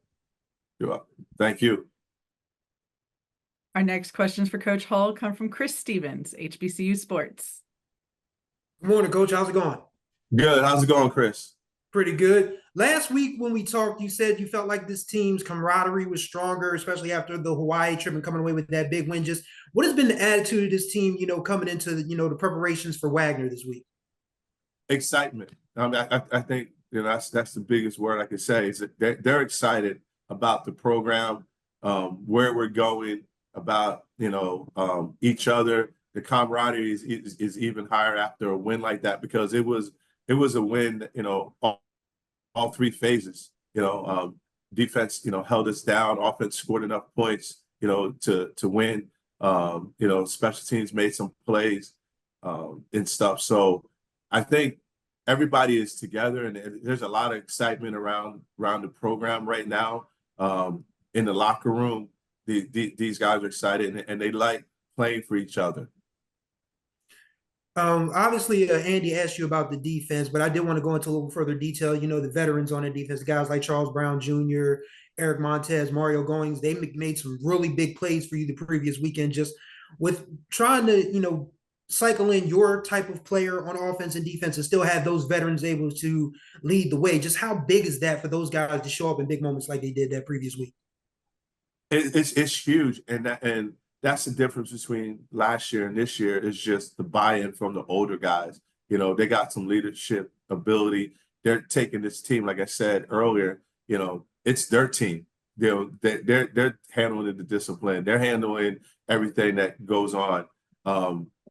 You're welcome. Thank you. Our next questions for Coach Hull come from Chris Stevens, HBCU Sports. Good morning, Coach. How's it going? Good. How's it going, Chris? Pretty good. Last week when we talked, you said you felt like this team's camaraderie was stronger, especially after the Hawaii trip and coming away with that big win. Just what has been the attitude of this team, coming into the preparations for Wagner this week? Excitement. I think that's the biggest word I could say is that they're excited about the program, where we're going, about each other. The camaraderie is even higher after a win like that, because it was a win, all three phases. Defense, held us down. Offense scored enough points, to win. Special teams made some plays and stuff. So I think everybody is together, and there's a lot of excitement around the program right now. In the locker room, these guys are excited, and they like playing for each other. Obviously, Andy asked you about the defense, but I did want to go into a little further detail. The veterans on the defense, guys like Charles Brown Jr., Eric Montez, Mario Goings, they made some really big plays for you the previous weekend. Just with trying to, cycle in your type of player on offense and defense and still have those veterans able to lead the way. Just how big is that for those guys to show up in big moments like they did that previous week? It's huge, and that's the difference between last year and this year, is just the buy-in from the older guys. They got some leadership ability. They're taking this team, like I said earlier, it's their team. They're handling the discipline. They're handling everything that goes on,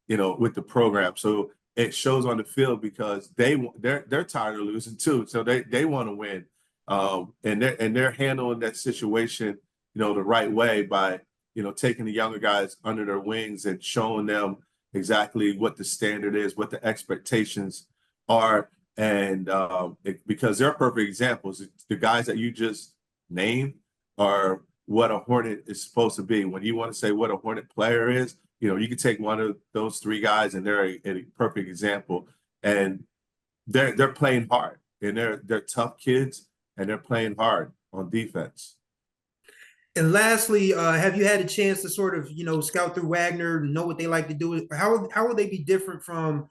with the program. So it shows on the field because they're tired of losing too. So they want to win, and they're handling that situation, the right way by taking the younger guys under their wings and showing them exactly what the standard is, what the expectations are. And because they're perfect examples, the guys that you just named are what a Hornet is supposed to be. When you want to say what a Hornet player is, you can take one of those three guys and they're a perfect example. And they're playing hard, and they're tough kids, and they're playing hard on defense. And lastly, have you had a chance to sort of, scout through Wagner, know what they like to do? How will they be different from,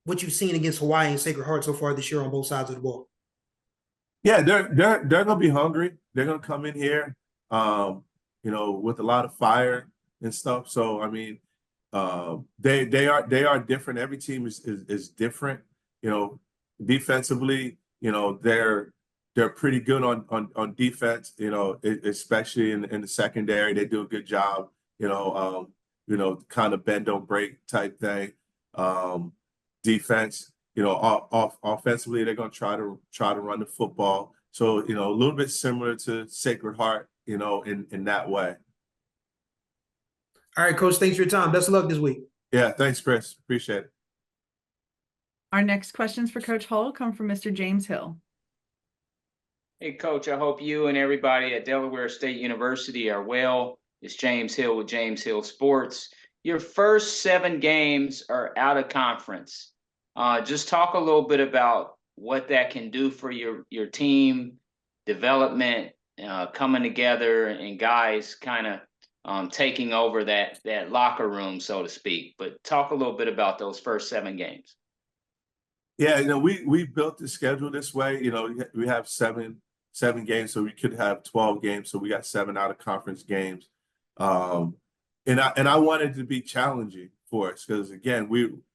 what you've seen against Hawaii and Sacred Heart so far this year on both sides of the ball? Yeah, they're gonna be hungry. They're gonna come in here, with a lot of fire and stuff. So I mean, they are different. Every team is different. Defensively, they're pretty good on defense, especially in the secondary. They do a good job, kind of bend don't break type thing. Defense, offensively, they're going to try to run the football. So, a little bit similar to Sacred Heart, in that way. All right, Coach, thanks for your time. Best of luck this week. Yeah, thanks, Chris. Appreciate it. Our next questions for Coach Hull come from Mr. James Hill. Hey, Coach, I hope you and everybody at Delaware State University are well. It's James Hill with James Hill Sports. Your first 7 games are out of conference. Just talk a little bit about what that can do for your team development, coming together, and guys kind of taking over that locker room, so to speak. But talk a little bit about those first 7 games. Yeah, we built the schedule this way. We have seven games, so we could have 12 games. So we got 7 out of conference games. And I wanted to be challenging for us because again,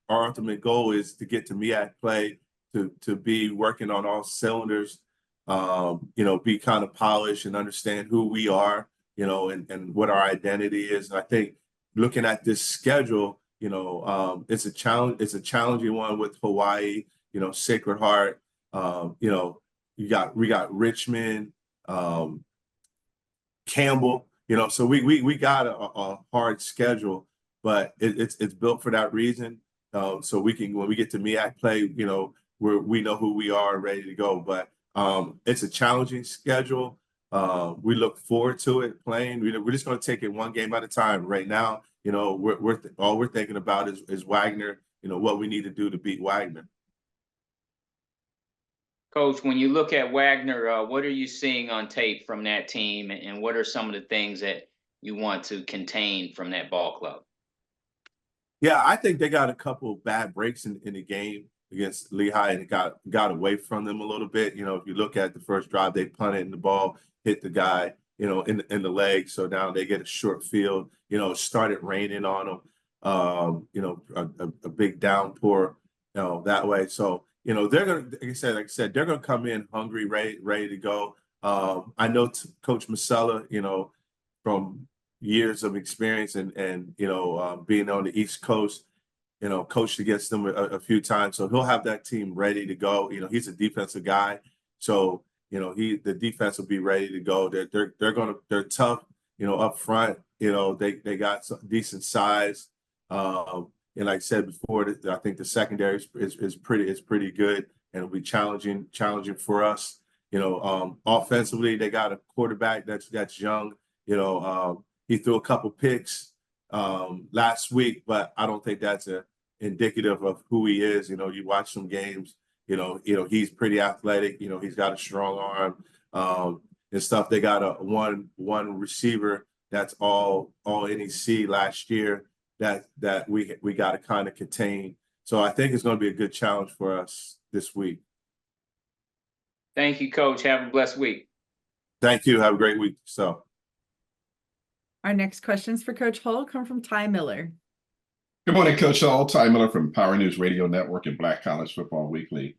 our ultimate goal is to get to MEAC play, to be working on all cylinders, be kind of polished and understand who we are, and what our identity is. And I think looking at this schedule, it's a challenge. It's a challenging one with Hawaii, Sacred Heart. We got Richmond, Campbell. So we got a hard schedule, but it's built for that reason. So we can, when we get to MEAC play, we know who we are and ready to go. But it's a challenging schedule. We look forward to it playing. We're just going to take it one game at a time. Right now, all we're thinking about is Wagner. What we need to do to beat Wagner. Coach, when you look at Wagner, what are you seeing on tape from that team, and what are some of the things that you want to contain from that ball club? Yeah, I think they got a couple of bad breaks in the game against Lehigh, and it got away from them a little bit. If you look at the first drive, they punted and the ball hit the guy, in the leg. So now they get a short field. It started raining on them. A big downpour, that way. So they're gonna, like I said, they're gonna come in hungry, ready to go. I know Coach Masella, from years of experience and being on the East Coast, coached against them a few times, so he'll have that team ready to go. He's a defensive guy, so the defense will be ready to go. They're tough, up front. They got some decent size. And like I said before, I think the secondary is pretty good, and it'll be challenging for us. Offensively, they got a quarterback that's young. He threw a couple picks last week, but I don't think that's indicative of who he is. You watch some games, he's pretty athletic. He's got a strong arm and stuff. They got a one receiver that's all NEC last year that we got to kind of contain. So I think it's going to be a good challenge for us this week. Thank you, Coach. Have a blessed week. Thank you. Have a great week. So our next questions for Coach Hull come from Ty Miller. Good morning, Coach Hull. Ty Miller from Power News Radio Network and Black College Football Weekly.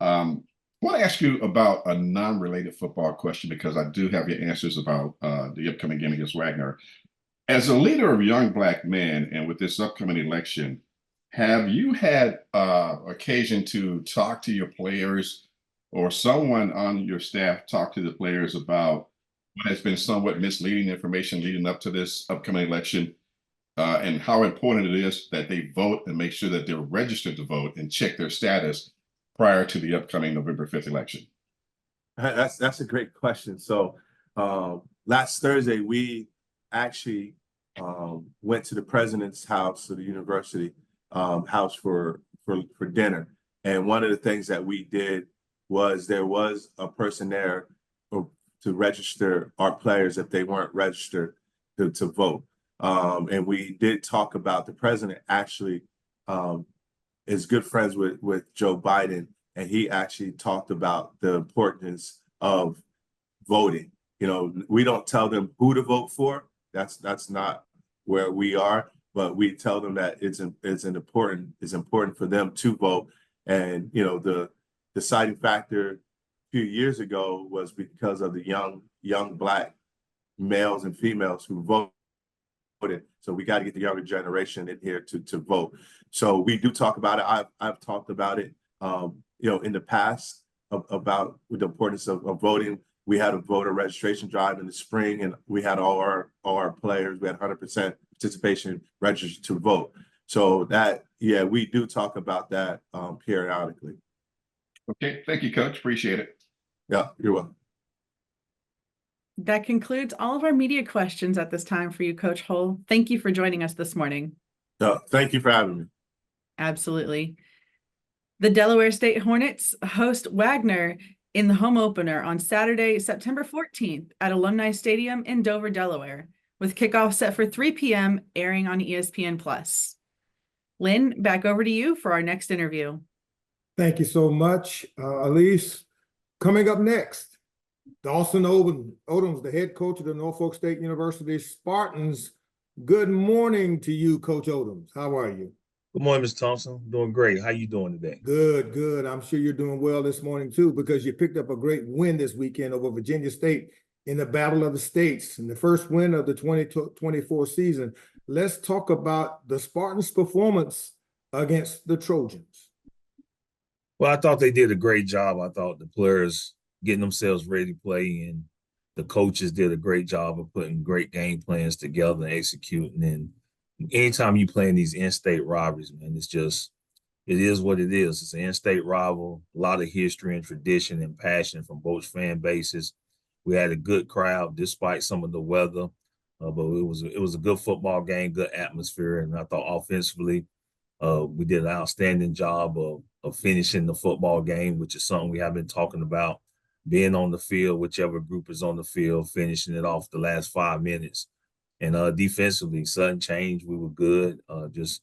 I want to ask you about a non-related football question because I do have your answers about the upcoming game against Wagner. As a leader of young Black men, and with this upcoming election, have you had occasion to talk to your players or someone on your staff talk to the players about what has been somewhat misleading information leading up to this upcoming election, and how important it is that they vote and make sure that they're registered to vote and check their status prior to the upcoming November 5th election? That's a great question. So last Thursday, we actually went to the president's house of the university house for dinner. And one of the things that we did was there was a person there to register our players if they weren't registered to vote. And we did talk about the president actually is good friends with Joe Biden, and he actually talked about the importance of voting. We don't tell them who to vote for. That's not where we are, but we tell them that it's important for them to vote. And the deciding factor a few years ago was because of the young Black males and females who voted. So we got to get the younger generation in here to vote. So we do talk about it. I've talked about it, in the past about the importance of voting. We had a voter registration drive in the spring, and we had all our players. We had 100% participation registered to vote. So we do talk about that periodically. Okay, thank you, Coach. Appreciate it. Yeah, you're welcome. That concludes all of our media questions at this time for you, Coach Hull. Thank you for joining us this morning. Thank you for having me. Absolutely. The Delaware State Hornets host Wagner in the home opener on Saturday, September 14th at Alumni Stadium in Dover, Delaware. with kickoff set for 3 p.m. airing on ESPN+. Lynn, back over to you for our next interview. Thank you so much, Elise. Coming up next, Dawson Odoms, the head coach of the Norfolk State University Spartans. Good morning to you, Coach Odoms. How are you? Good morning, Mr. Thompson. Doing great. How you doing today? Good, good. I'm sure you're doing well this morning too, because you picked up a great win this weekend over Virginia State in the Battle of the States, and the first win of the 2024 season. Let's talk about the Spartans' performance against the Trojans. Well, I thought they did a great job. I thought the players getting themselves ready to play, and the coaches did a great job of putting great game plans together and executing. And anytime you play in these in-state rivalries, man, it is what it is. It's an in-state rival, a lot of history and tradition and passion from both fan bases. We had a good crowd despite some of the weather, but it was a good football game, good atmosphere, and I thought offensively we did an outstanding job of finishing the football game, which is something we have been talking about, being on the field, whichever group is on the field, finishing it off the last 5 minutes. And defensively, sudden change, we were good, just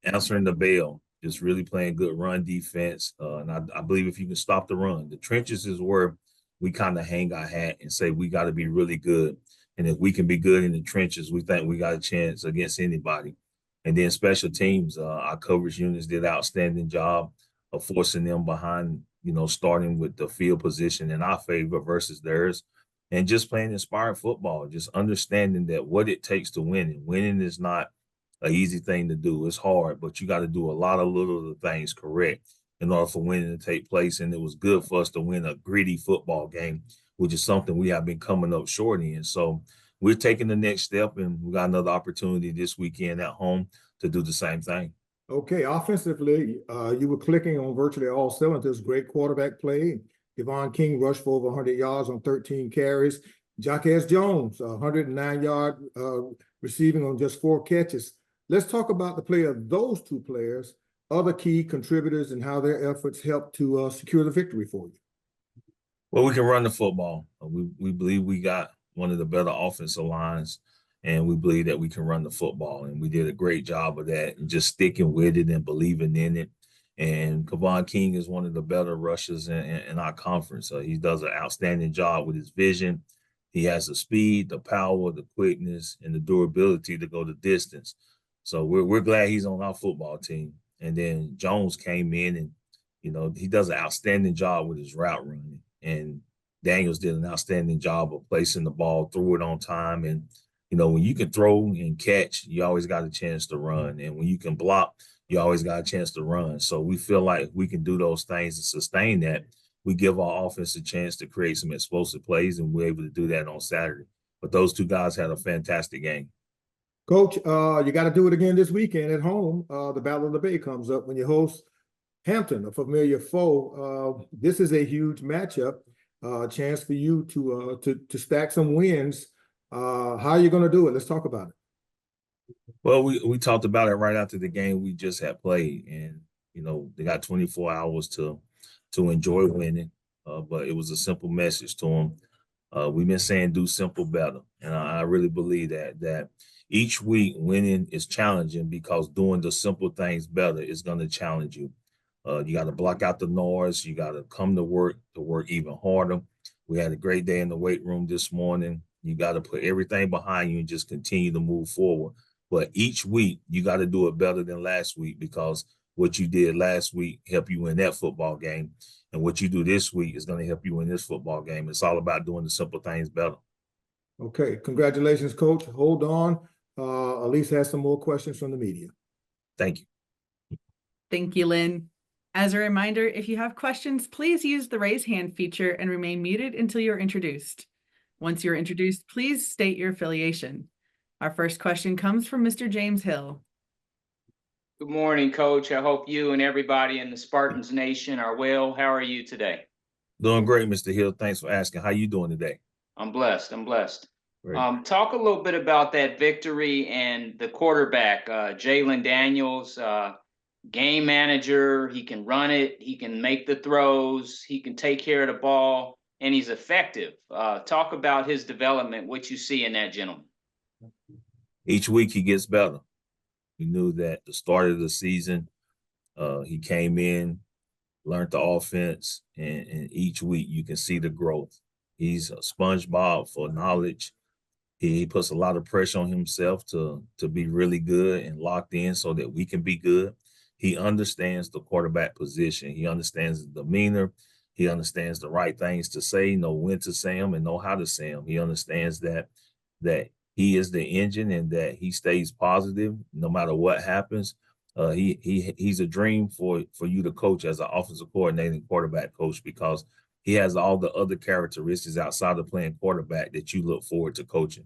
answering the bell, just really playing good run defense. And I believe if you can stop the run, the trenches is where we kind of hang our hat and say we got to be really good. And if we can be good in the trenches, we think we got a chance against anybody. And then special teams, our coverage units did an outstanding job of forcing them behind, starting with the field position in our favor versus theirs. And just playing inspired football, just understanding that what it takes to win. And winning is not an easy thing to do. It's hard, but you got to do a lot of little things correct in order for winning to take place. And it was good for us to win a gritty football game, which is something we have been coming up short in. So we're taking the next step, and we got another opportunity this weekend at home to do the same thing. Okay, offensively, you were clicking on virtually all cylinders. Great quarterback play. Devon King rushed for over 100 yards on 13 carries. Jaquez Jones, 109-yard receiving on just 4 catches. Let's talk about the play of those two players, other key contributors, and how their efforts helped to secure the victory for you. Well, we can run the football. We believe we got one of the better offensive lines, and we believe that we can run the football. And we did a great job of that and just sticking with it and believing in it. And Kevon King is one of the better rushers in our conference. He does an outstanding job with his vision. He has the speed, the power, the quickness, and the durability to go the distance. So we're glad he's on our football team. And then Jones came in and, he does an outstanding job with his route running. And Daniels did an outstanding job of placing the ball, threw it on time. And, when you can throw and catch, you always got a chance to run. And when you can block, you always got a chance to run. So we feel like we can do those things and sustain that. We give our offense a chance to create some explosive plays, and we're able to do that on Saturday. But those two guys had a fantastic game. Coach, you got to do it again this weekend at home. The Battle of the Bay comes up when you host Hampton, a familiar foe. This is a huge matchup, chance for you to stack some wins. How are you going to do it? Let's talk about it. Well, we talked about it right after the game we just had played, and they got 24 hours to enjoy winning. But it was a simple message to them. We've been saying do simple better, and I really believe that each week winning is challenging because doing the simple things better is going to challenge you. You got to block out the noise. You got to come to work even harder. We had a great day in the weight room this morning. You got to put everything behind you and just continue to move forward. But each week, you got to do it better than last week, because what you did last week helped you win that football game. And what you do this week is going to help you win this football game. It's all about doing the simple things better. Okay. Congratulations, Coach. Hold on. Elise has some more questions from the media. Thank you. Thank you, Lynn. As a reminder, if you have questions, please use the raise hand feature and remain muted until you're introduced. Once you're introduced, please state your affiliation. Our first question comes from Mr. James Hill. Good morning, Coach. I hope you and everybody in the Spartans Nation are well. How are you today? Doing great, Mr. Hill. Thanks for asking. How you doing today? I'm blessed. Great. Talk a little bit about that victory and the quarterback, Jalen Daniels, game manager. He can run it. He can make the throws. He can take care of the ball, and he's effective. Talk about his development, what you see in that gentleman. each week he gets better. We knew that the start of the season, he came in, learned the offense, and each week you can see the growth. He's a SpongeBob for knowledge. He puts a lot of pressure on himself to be really good and locked in so that we can be good. He understands the quarterback position. He understands the demeanor. He understands the right things to say, know when to say them, and know how to say them. He understands that he is the engine and that he stays positive no matter what happens. He's a dream for you to coach as an offensive coordinator and quarterback coach, because he has all the other characteristics outside of playing quarterback that you look forward to coaching.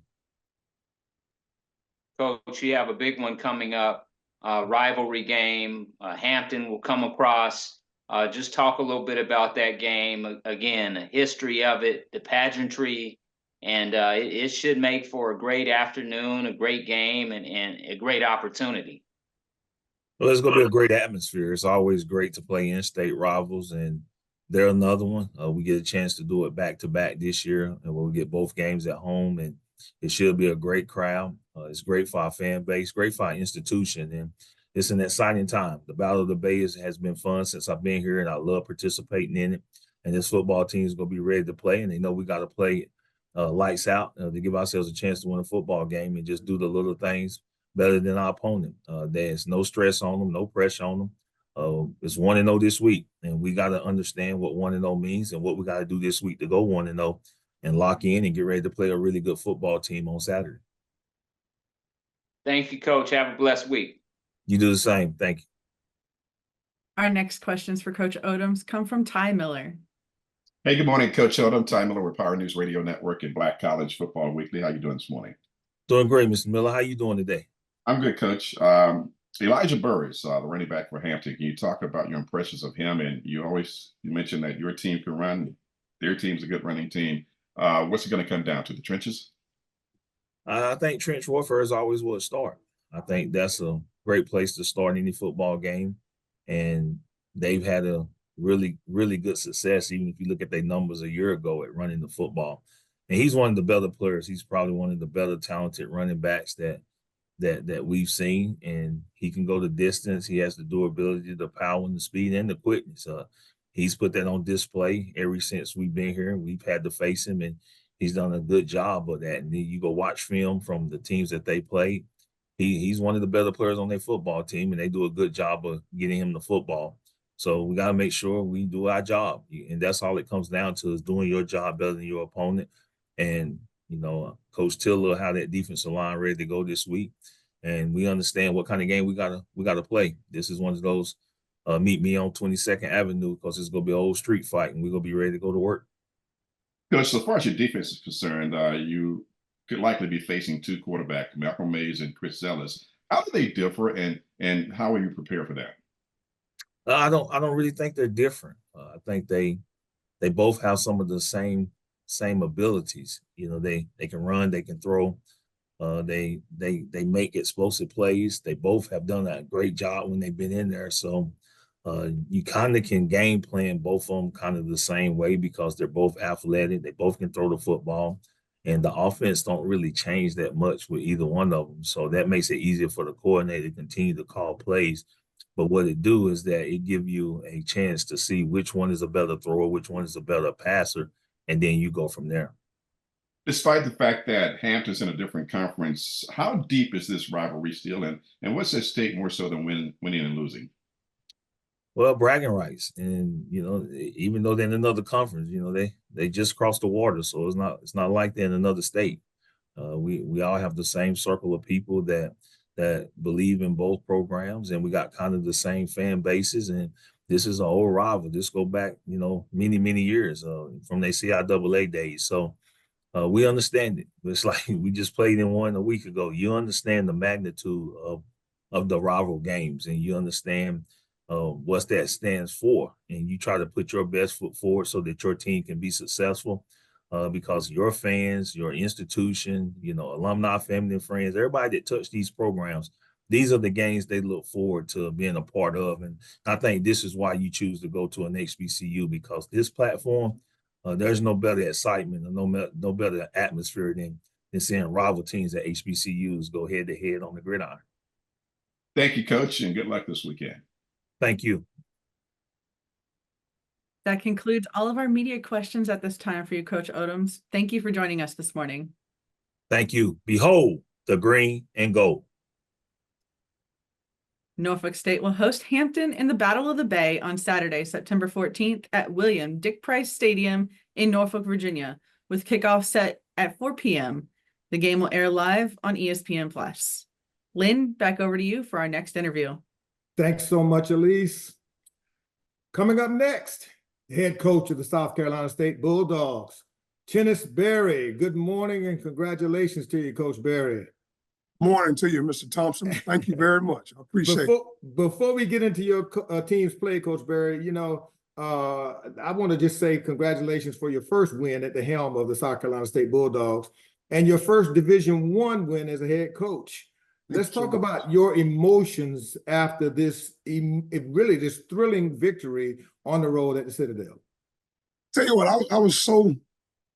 Coach, you have a big one coming up, rivalry game. Hampton will come across. Just talk a little bit about that game. Again, the history of it, the pageantry, and it should make for a great afternoon, a great game, and a great opportunity. Well, it's going to be a great atmosphere. It's always great to play in-state rivals, and they're another one. We get a chance to do it back-to-back this year, and we'll get both games at home, and it should be a great crowd. It's great for our fan base, great for our institution, and it's an exciting time. The Battle of the Bay has been fun since I've been here, and I love participating in it. And this football team is going to be ready to play, and they know we got to play lights out to give ourselves a chance to win a football game and just do the little things better than our opponent. There's no stress on them, no pressure on them. It's 1-0 this week, and we got to understand what 1-0 means and what we got to do this week to go 1-0 and lock in and get ready to play a really good football team on Saturday. Thank you, Coach. Have a blessed week. You do the same. Thank you. Our next questions for Coach Odoms come from Ty Miller. Hey, good morning, Coach Odom. Ty Miller with Power News Radio Network and Black College Football Weekly. How you doing this morning? Doing great, Mr. Miller. How you doing today? I'm good, Coach. Elijah Burris, the running back for Hampton. Can you talk about your impressions of him? And you mentioned that your team can run. Their team's a good running team. What's it going to come down to? The trenches? I think trench warfare is always where it starts. I think that's a great place to start any football game. And they've had a really, really good success, even if you look at their numbers a year ago at running the football. And he's one of the better players. He's probably one of the better talented running backs that we've seen. And he can go the distance. He has the durability, the power, and the speed, and the quickness. He's put that on display ever since we've been here. We've had to face him, and he's done a good job of that. And then you go watch film from the teams that they played. He's one of the better players on their football team, and they do a good job of getting him the football. So we got to make sure we do our job. And that's all it comes down to, is doing your job better than your opponent. And, Coach Tiller had that defensive line ready to go this week. And we understand what kind of game we gotta play. This is one of those meet me on 22nd Avenue, because it's going to be an old street fight, and we're going to be ready to go to work. Coach, so far as your defense is concerned, you could likely be facing two quarterbacks, Malcolm Mays and Chris Ellis. How do they differ, and how are you prepared for that? I don't really think they're different. I think they both have some of the same abilities. They can run, they can throw. They make explosive plays. They both have done a great job when they've been in there. So you kind of can game plan both of them kind of the same way, because they're both athletic. They both can throw the football, and the offense don't really change that much with either one of them. So that makes it easier for the coordinator to continue to call plays. But what it do is that it give you a chance to see which one is a better thrower, which one is a better passer, and then you go from there. Despite the fact that Hampton's in a different conference, how deep is this rivalry still, and what's at stake more so than winning and losing? Well, bragging rights, and even though they're in another conference, they just crossed the water, so it's not like they're in another state. We all have the same circle of people that believe in both programs, and we got kind of the same fan bases. And this is an old rival. This go back, many years from the CIAA days. So we understand it. It's like we just played in one a week ago. You understand the magnitude of the rival games, and you understand what that stands for, and you try to put your best foot forward so that your team can be successful, because your fans, your institution, alumni, family, and friends, everybody that touch these programs, these are the games they look forward to being a part of. And I think this is why you choose to go to an HBCU, because this platform, there's no better excitement or no better atmosphere than seeing rival teams at HBCUs go head to head on the gridiron. Thank you, Coach, and good luck this weekend. Thank you. That concludes all of our media questions at this time for you, Coach Odoms. Thank you for joining us this morning. Thank you. Behold the green and gold. Norfolk State will host Hampton in the Battle of the Bay on Saturday, September 14th at William Dick Price Stadium in Norfolk, Virginia, with kickoff set at 4 p.m. The game will air live on ESPN+. Lynn, back over to you for our next interview. Thanks so much, Elise. Coming up next, the head coach of the South Carolina State Bulldogs, Chennis Berry. Good morning and congratulations to you, Coach Berry. Morning to you, Mr. Thompson. Thank you very much. I appreciate it. Before we get into your team's play, Coach Berry, you know, I want to just say congratulations for your first win at the helm of the South Carolina State Bulldogs and your first Division I win as a head coach. Let's talk about your emotions after this thrilling victory on the road at the Citadel. Tell you what, I was so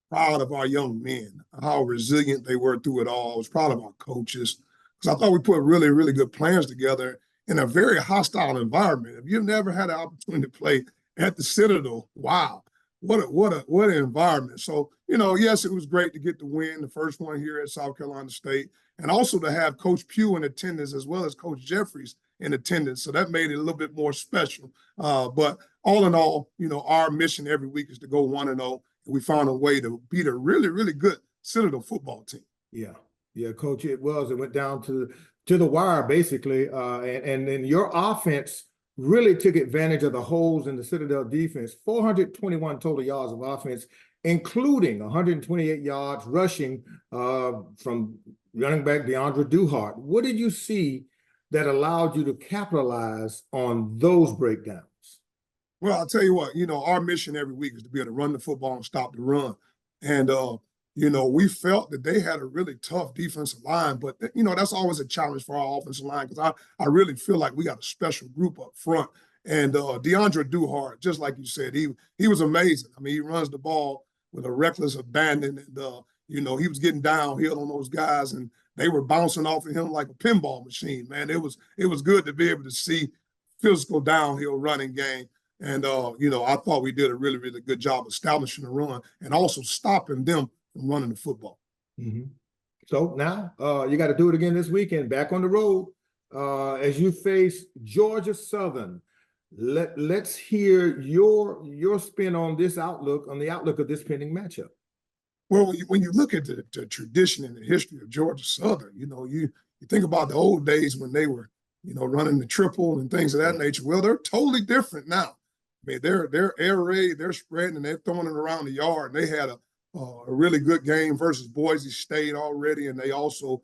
proud of our young men, how resilient they were through it all. I was proud of our coaches because I thought we put really, really good plans together in a very hostile environment. If you've never had an opportunity to play at the Citadel, wow, what an environment. So, you know, yes, it was great to get the win, the first one here at South Carolina State, and also to have Coach Pugh in attendance as well as Coach Jeffries in attendance. So that made it a little bit more special. But all in all, you know, our mission every week is to go 1-0. We found a way to beat a really, really good Citadel football team. Yeah, Coach, it went down to the wire, basically. And then your offense really took advantage of the holes in the Citadel defense. 421 total yards of offense, including 128 yards rushing from running back DeAndre Duhart. What did you see that allowed you to capitalize on those breakdowns? Well, I'll tell you what, you know, our mission every week is to be able to run the football and stop the run. And, you know, we felt that they had a really tough defensive line, but, you know, that's always a challenge for our offensive line because I really feel like we got a special group up front. And DeAndre Duhart, just like you said, he was amazing. I mean, he runs the ball with a reckless abandon. And, you know, he was getting downhill on those guys, and they were bouncing off of him like a pinball machine, man. It was good to be able to see physical downhill running game. And, you know, I thought we did a really, really good job establishing the run and also stopping them from running the football. Mm-hmm. So now you got to do it again this weekend, back on the road as you face Georgia Southern. Let's hear your spin on this outlook, on the outlook of this pending matchup. Well, when you look at the tradition and the history of Georgia Southern, you know, you think about the old days when they were, you know, running the triple and things of that nature. Well, they're totally different now. I mean, they're air raid, they're spreading, and they're throwing it around the yard. And they had a really good game versus Boise State already, and they also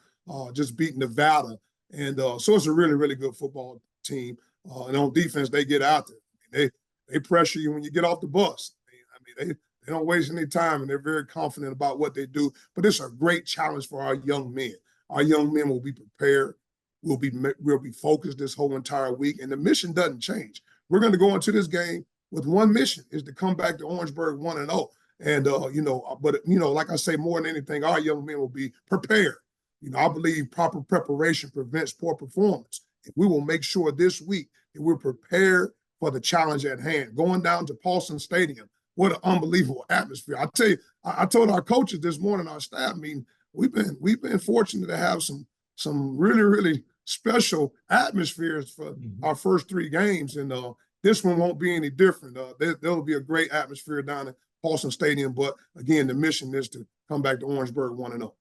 just beat Nevada. And so it's a really, really good football team. And on defense, they get out there. I mean, they pressure you when you get off the bus. I mean, they don't waste any time, and they're very confident about what they do. But it's a great challenge for our young men. Our young men will be prepared. We'll be focused this whole entire week, and the mission doesn't change. We're going to go into this game with one mission: is to come back to Orangeburg 1-0. And you know, but you know, like I say, more than anything, our young men will be prepared. You know, I believe proper preparation prevents poor performance. And we will make sure this week that we're prepared for the challenge at hand. Going down to Paulson Stadium, what an unbelievable atmosphere! I tell you, I told our coaches this morning, our staff meeting, we've been fortunate to have some really, really special atmospheres for our first three games, and this one won't be any different. There'll be a great atmosphere down at Paulson Stadium, but again, the mission is to come back to Orangeburg 1-0.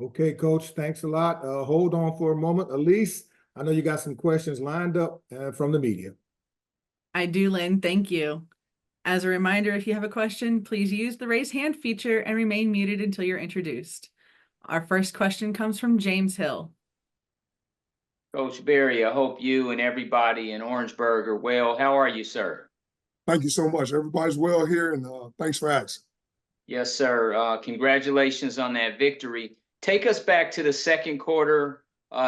Okay, Coach, thanks a lot. Hold on for a moment. Elise, I know you got some questions lined up from the media. I do, Lynn. Thank you. As a reminder, if you have a question, please use the raise hand feature and remain muted until you're introduced. Our first question comes from James Hill. Coach Berry, I hope you and everybody in Orangeburg are well. How are you, sir? Thank you so much. Everybody's well here, and thanks for asking. Yes, sir. Congratulations on that victory. Take us back to the second quarter.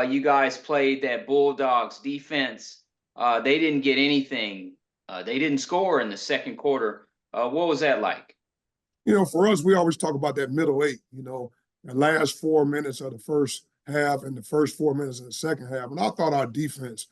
You guys played that Bulldogs defense. They didn't get anything. They didn't score in the second quarter. What was that like? You know, for us, we always talk about that middle eight, you know, the last 4 minutes of the first half and the first 4 minutes of the second half. And I thought our defense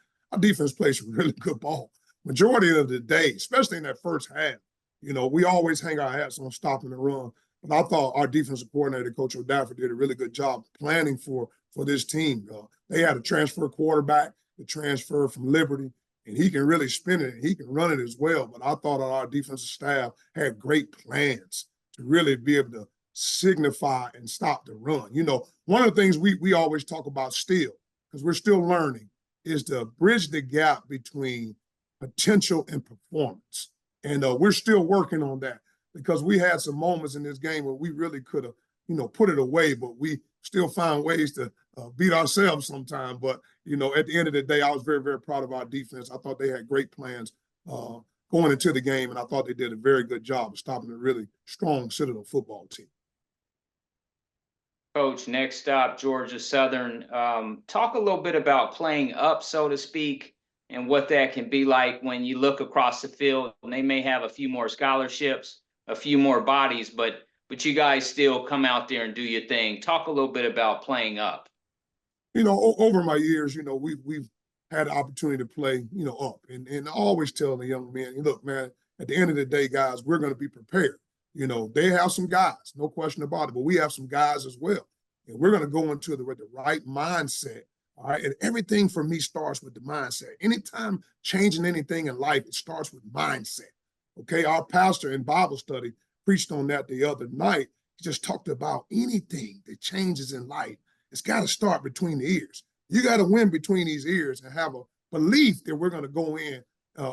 plays really good ball. Majority of the day, especially in that first half, you know, we always hang our hats on stopping the run. But I thought our defensive coordinator, Coach O'Dafford, did a really good job planning for this team. They had a transfer quarterback, the transfer from Liberty, and he can really spin it and he can run it as well. But I thought our defensive staff had great plans to really be able to signify and stop the run. You know, one of the things we always talk about still, because we're still learning, is to bridge the gap between potential and performance. And we're still working on that, because we had some moments in this game where we really could have, you know, put it away, but we still found ways to beat ourselves sometimes. But, you know, at the end of the day, I was very, very proud of our defense. I thought they had great plans going into the game, and I thought they did a very good job of stopping a really strong Citadel football team. Coach, next up, Georgia Southern. Talk a little bit about playing up, so to speak, and what that can be like when you look across the field. And they may have a few more scholarships, a few more bodies, but you guys still come out there and do your thing. Talk a little bit about playing up. You know, over my years, you know, we've had the opportunity to play, you know, up. And I always tell the young men, look, man, at the end of the day, guys, we're going to be prepared. You know, they have some guys, no question about it, but we have some guys as well. And we're going to go into with the right mindset. All right. And everything for me starts with the mindset. Anytime changing anything in life, it starts with mindset. Okay. Our pastor in Bible study preached on that the other night. He just talked about anything that changes in life. It's got to start between the ears. You got to win between these ears and have a belief that we're going to go in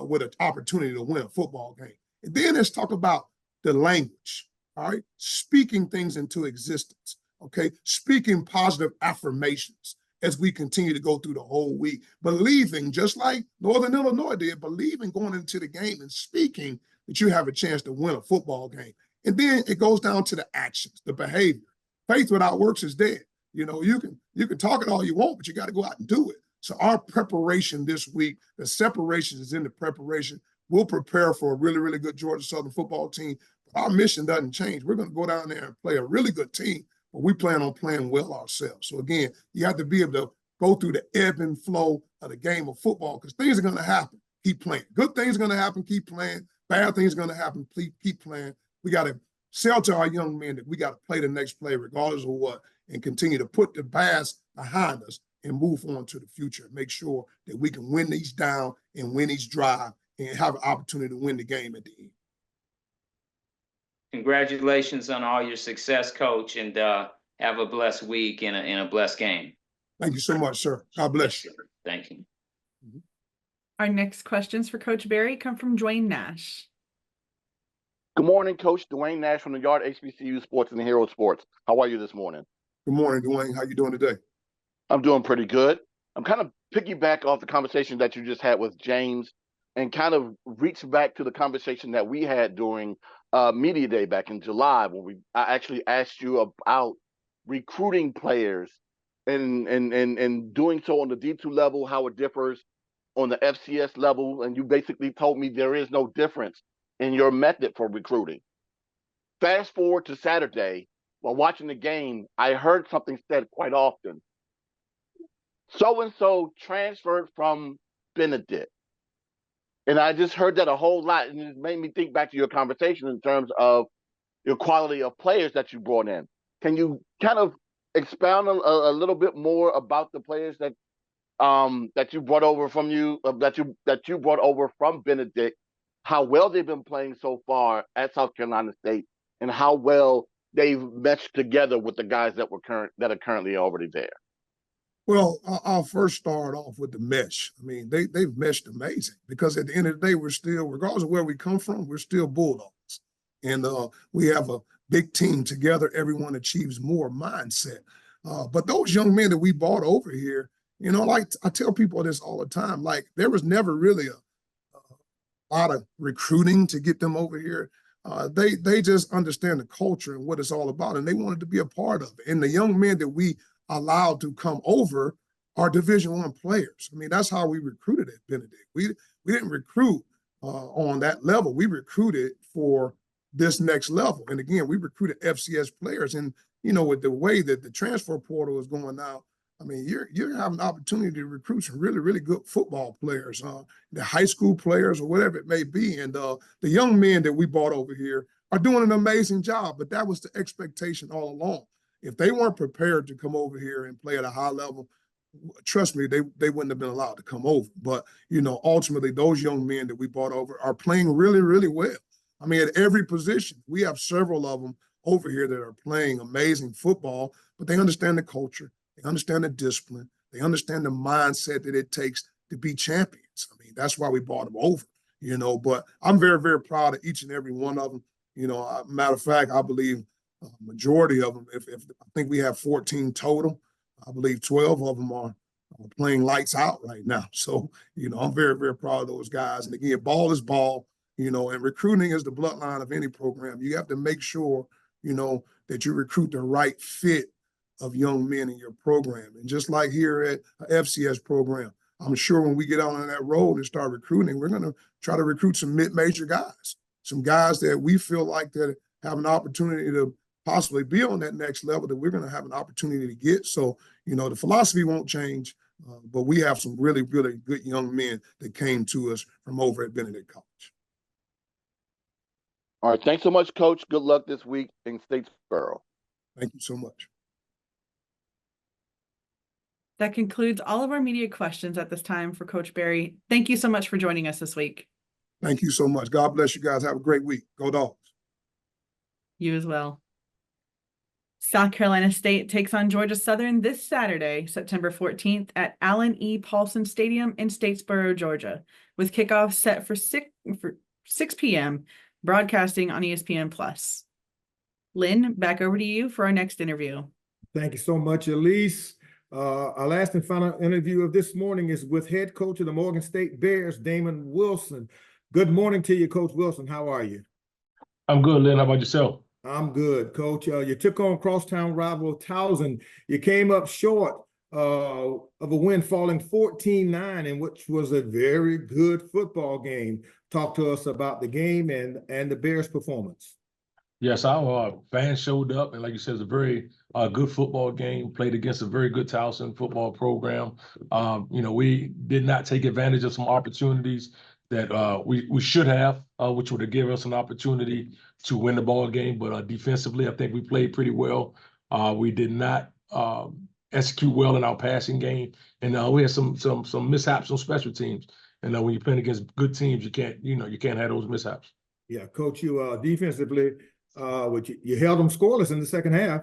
with an opportunity to win a football game. And then let's talk about the language. All right. Speaking things into existence. Okay. Speaking positive affirmations as we continue to go through the whole week, believing, just like Northern Illinois did, believing going into the game and speaking that you have a chance to win a football game. And then it goes down to the actions, the behavior. Faith without works is dead. You know, you can talk it all you want, but you got to go out and do it. So our preparation this week, the separation is in the preparation. We'll prepare for a really, really good Georgia Southern football team. But our mission doesn't change. We're going to go down there and play a really good team, but we plan on playing well ourselves. So again, you have to be able to go through the ebb and flow of the game of football, because things are going to happen. Keep playing. Good things are going to happen. Keep playing. Bad things are going to happen. Please keep playing. We got to sell to our young men that we got to play the next play regardless of what, and continue to put the past behind us and move on to the future. Make sure that we can win these down and win each drive and have an opportunity to win the game at the end. Congratulations on all your success, Coach, and have a blessed week and a blessed game. Thank you so much, sir. God bless you. Thank you. Our next questions for Coach Barry come from Dwayne Nash. Good morning, Coach. Dwayne Nash from the Yard HBCU Sports and the Hero Sports. How are you this morning? Good morning, Dwayne. How you doing today? I'm doing pretty good. I'm kind of piggyback off the conversation that you just had with James and kind of reach back to the conversation that we had during Media Day back in July, when I actually asked you about recruiting players and doing so on the D2 level, how it differs on the FCS level. And you basically told me there is no difference in your method for recruiting. Fast forward to Saturday, while watching the game, I heard something said quite often. So-and-so transferred from Benedict. And I just heard that a whole lot, and it made me think back to your conversation in terms of your quality of players that you brought in. Can you kind of expound a little bit more about the players that you brought over from that you brought over from Benedict, how well they've been playing so far at South Carolina State, and how well they've meshed together with the guys that are currently already there? Well, I'll first start off with the mesh. I mean, they've meshed amazing, because at the end of the day, we're still, regardless of where we come from, we're still Bulldogs. And we have a big team together. Everyone achieves more mindset. But those young men that we brought over here, you know, like I tell people this all the time, like there was never really a lot of recruiting to get them over here. They just understand the culture and what it's all about, and they wanted to be a part of it. And the young men that we allowed to come over are Division I players. I mean, that's how we recruited at Benedict. We didn't recruit on that level. We recruited for this next level. And again, we recruited FCS players, and you know, with the way that the transfer portal is going now, I mean, you're having an opportunity to recruit some really, really good football players, the high school players or whatever it may be. And the young men that we brought over here are doing an amazing job, but that was the expectation all along. If they weren't prepared to come over here and play at a high level, trust me, they wouldn't have been allowed to come over. But, you know, ultimately, those young men that we brought over are playing really, really well. I mean, at every position, we have several of them over here that are playing amazing football, but they understand the culture. They understand the discipline. They understand the mindset that it takes to be champions. I mean, that's why we brought them over, you know, but I'm very, very proud of each and every one of them. You know, matter of fact, I believe a majority of them, if I think we have 14 total, I believe 12 of them are playing lights out right now. So, you know, I'm very, very proud of those guys. And again, ball is ball, you know, and recruiting is the bloodline of any program. You have to make sure, you know, that you recruit the right fit of young men in your program. And just like here at FCS program, I'm sure when we get out on that road and start recruiting, we're going to try to recruit some mid-major guys, some guys that we feel like that have an opportunity to possibly be on that next level that we're going to have an opportunity to get. So, you know, the philosophy won't change, but we have some really, really good young men that came to us from over at Benedict College. All right. Thanks so much, Coach. Good luck this week in Statesboro. Thank you so much. That concludes all of our media questions at this time for Coach Berry. Thank you so much for joining us this week. Thank you so much. God bless you guys. Have a great week. Go Dogs. You as well. South Carolina State takes on Georgia Southern this Saturday, September 14th at Allen E. Paulson Stadium in Statesboro, Georgia, with kickoff set for 6 p.m., broadcasting on ESPN+. Lynn, back over to you for our next interview. Thank you so much, Elise. Our last and final interview of this morning is with head coach of the Morgan State Bears, Damon Wilson. Good morning to you, Coach Wilson. How are you? I'm good, Lynn. How about yourself? I'm good, Coach. You took on crosstown rival Towson. You came up short of a win, falling 14-9, in which was a very good football game. Talk to us about the game and the Bears' performance. Yes, our fans showed up, and like you said, it's a very good football game, played against a very good Towson football program. You know, we did not take advantage of some opportunities that we should have, which would have given us an opportunity to win the ball game. But defensively, I think we played pretty well. We did not execute well in our passing game, and we had some mishaps on special teams. And when you're playing against good teams, you can't have those mishaps. Yeah, Coach, you defensively, which you held them scoreless in the second half,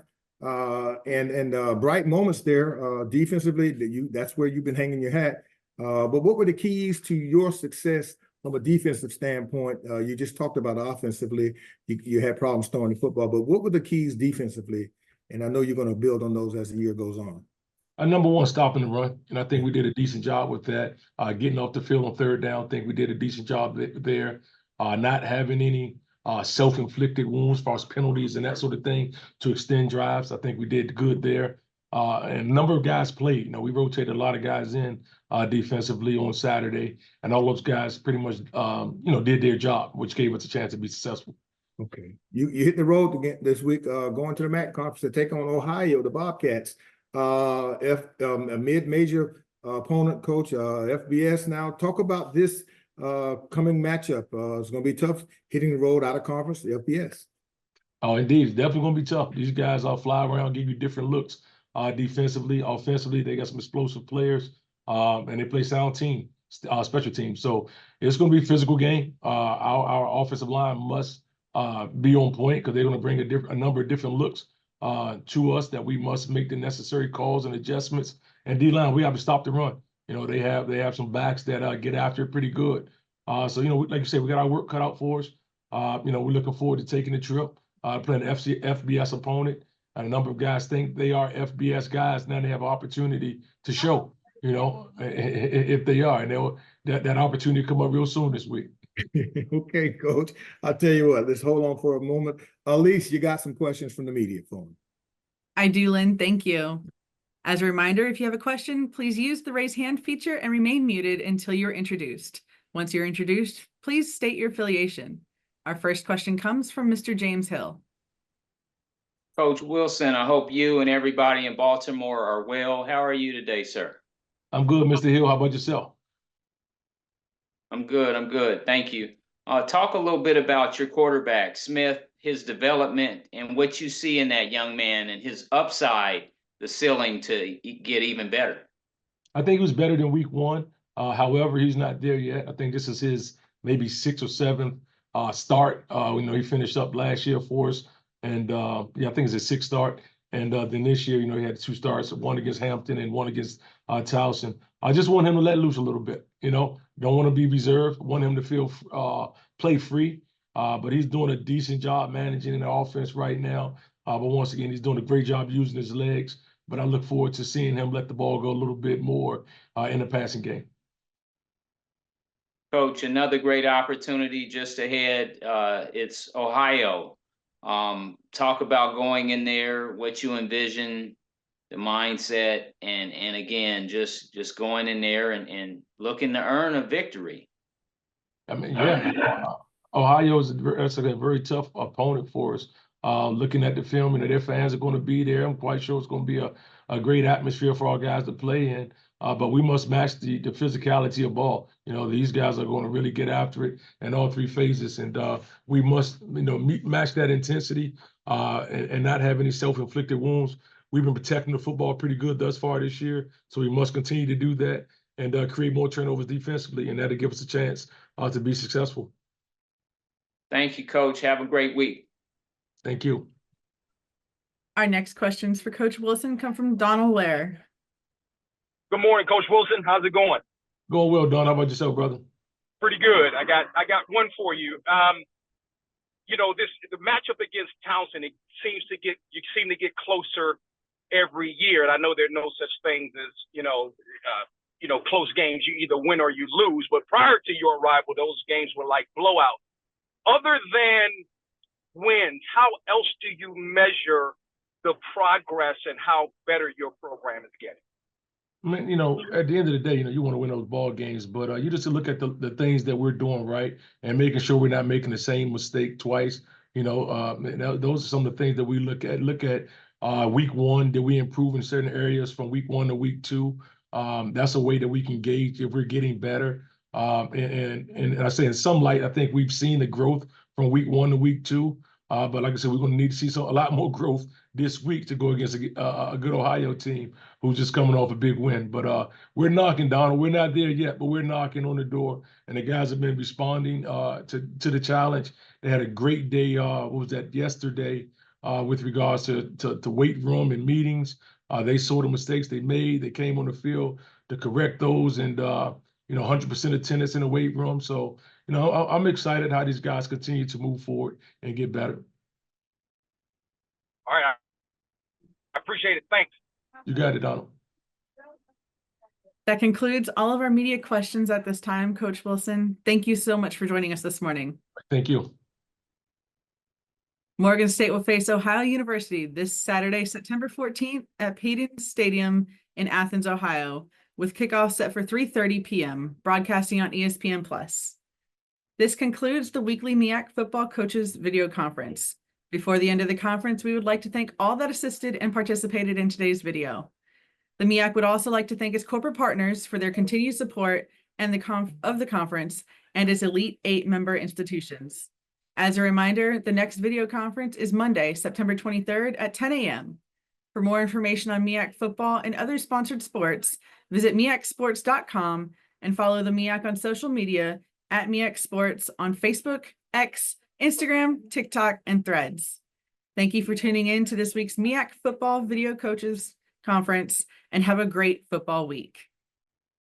and bright moments there defensively. That's where you've been hanging your hat. But what were the keys to your success from a defensive standpoint? You just talked about offensively, you had problems throwing the football, but what were the keys defensively? And I know you're going to build on those as the year goes on. Number one, stopping the run, and I think we did a decent job with that. Getting off the field on third down, I think we did a decent job there. Not having any self-inflicted wounds, as far as penalties and that sort of thing to extend drives. I think we did good there. And a number of guys played. You know, we rotated a lot of guys in defensively on Saturday, and all those guys pretty much, did their job, which gave us a chance to be successful. Okay. You hit the road again this week, going to the MEAC conference to take on Ohio, the Bobcats. A mid-major opponent, Coach, FBS. Now, talk about this coming matchup. It's going to be tough hitting the road out of conference, the FBS. Oh, indeed. It's definitely going to be tough. These guys fly around, give you different looks defensively. Offensively, they got some explosive players, and they play sound team, special teams. So it's going to be a physical game. Our offensive line must be on point because they're going to bring a number of different looks to us that we must make the necessary calls and adjustments. And D-line, we have to stop the run. You know, they have some backs that get after it pretty good. So, like you said, we got our work cut out for us. We're looking forward to taking the trip, playing an FBS opponent. And a number of guys think they are FBS guys. Now they have an opportunity to show, if they are. And that opportunity come up real soon this week. Okay, Coach. I'll tell you what, let's hold on for a moment. Elise, you got some questions from the media for me. I do, Lynn. Thank you. As a reminder, if you have a question, please use the raise hand feature and remain muted until you're introduced. Once you're introduced, please state your affiliation. Our first question comes from Mr. James Hill. Coach Wilson, I hope you and everybody in Baltimore are well. How are you today, sir? I'm good, Mr. Hill. How about yourself? I'm good. Thank you. Talk a little bit about your quarterback, Smith, his development, and what you see in that young man and his upside, the ceiling to get even better. I think he was better than week one. However, he's not there yet. I think this is his maybe 6th or 7th start. He finished up last year for us. And I think it's his 6th start. And then this year, he had 2 starts, one against Hampton and one against Towson. I just want him to let loose a little bit, don't want to be reserved, want him to feel play free. But he's doing a decent job managing the offense right now. But once again, he's doing a great job using his legs. But I look forward to seeing him let the ball go a little bit more in the passing game. Coach, another great opportunity just ahead. It's Ohio. Talk about going in there, what you envision, the mindset, and again, just going in there and looking to earn a victory. I mean, Ohio is a very tough opponent for us. Looking at the film, their fans are going to be there. I'm quite sure it's going to be a great atmosphere for our guys to play in. But we must match the physicality of ball. These guys are going to really get after it in all 3 phases, and we must, match that intensity and not have any self-inflicted wounds. We've been protecting the football pretty good thus far this year, so we must continue to do that and create more turnovers defensively, and that'll give us a chance to be successful. Thank you, Coach. Have a great week. Thank you. Our next questions for Coach Wilson come from Donald Ware. Good morning, Coach Wilson. How's it going? Going well, Don. How about yourself, brother? Pretty good. I got one for you. The matchup against Towson, you seem to get closer every year. And I know there are no such things as close games. You either win or you lose. But prior to your arrival, those games were like blowouts. Other than wins, how else do you measure the progress and how better your program is getting? I mean, at the end of the day, you want to win those ball games, but you just look at the things that we're doing right and making sure we're not making the same mistake twice. Those are some of the things that we look at. Week 1, did we improve in certain areas from week 1 to week 2? That's a way that we can gauge if we're getting better. And I say in some light, I think we've seen the growth from week 1 to week 2. But like I said, we're going to need to see a lot more growth this week to go against a good Ohio team who's just coming off a big win. But we're knocking, Donald. We're not there yet, but we're knocking on the door. And the guys have been responding to the challenge. They had a great day, yesterday, with regards to weight room and meetings. They saw the mistakes they made. They came on the field to correct those and, 100% attendance in the weight room. So, I'm excited how these guys continue to move forward and get better. All right. I appreciate it. Thanks. You got it, Donald. That concludes all of our media questions at this time, Coach Wilson. Thank you so much for joining us this morning. Thank you. Morgan State will face Ohio University this Saturday, September 14th at Payton Stadium in Athens, Ohio, with kickoff set for 3:30 p.m., broadcasting on ESPN+. This concludes the weekly MEAC Football Coaches video conference. Before the end of the conference, we would like to thank all that assisted and participated in today's video. The MEAC would also like to thank its corporate partners for their continued support and of the conference and its Elite 8 member institutions. As a reminder, the next video conference is Monday, September 23rd at 10 a.m. For more information on MEAC football and other sponsored sports, visit meacsports.com and follow the MEAC on social media at MEAC Sports on Facebook, X, Instagram, TikTok, and Threads. Thank you for tuning in to this week's MEAC Football Video Coaches Conference, and have a great football week.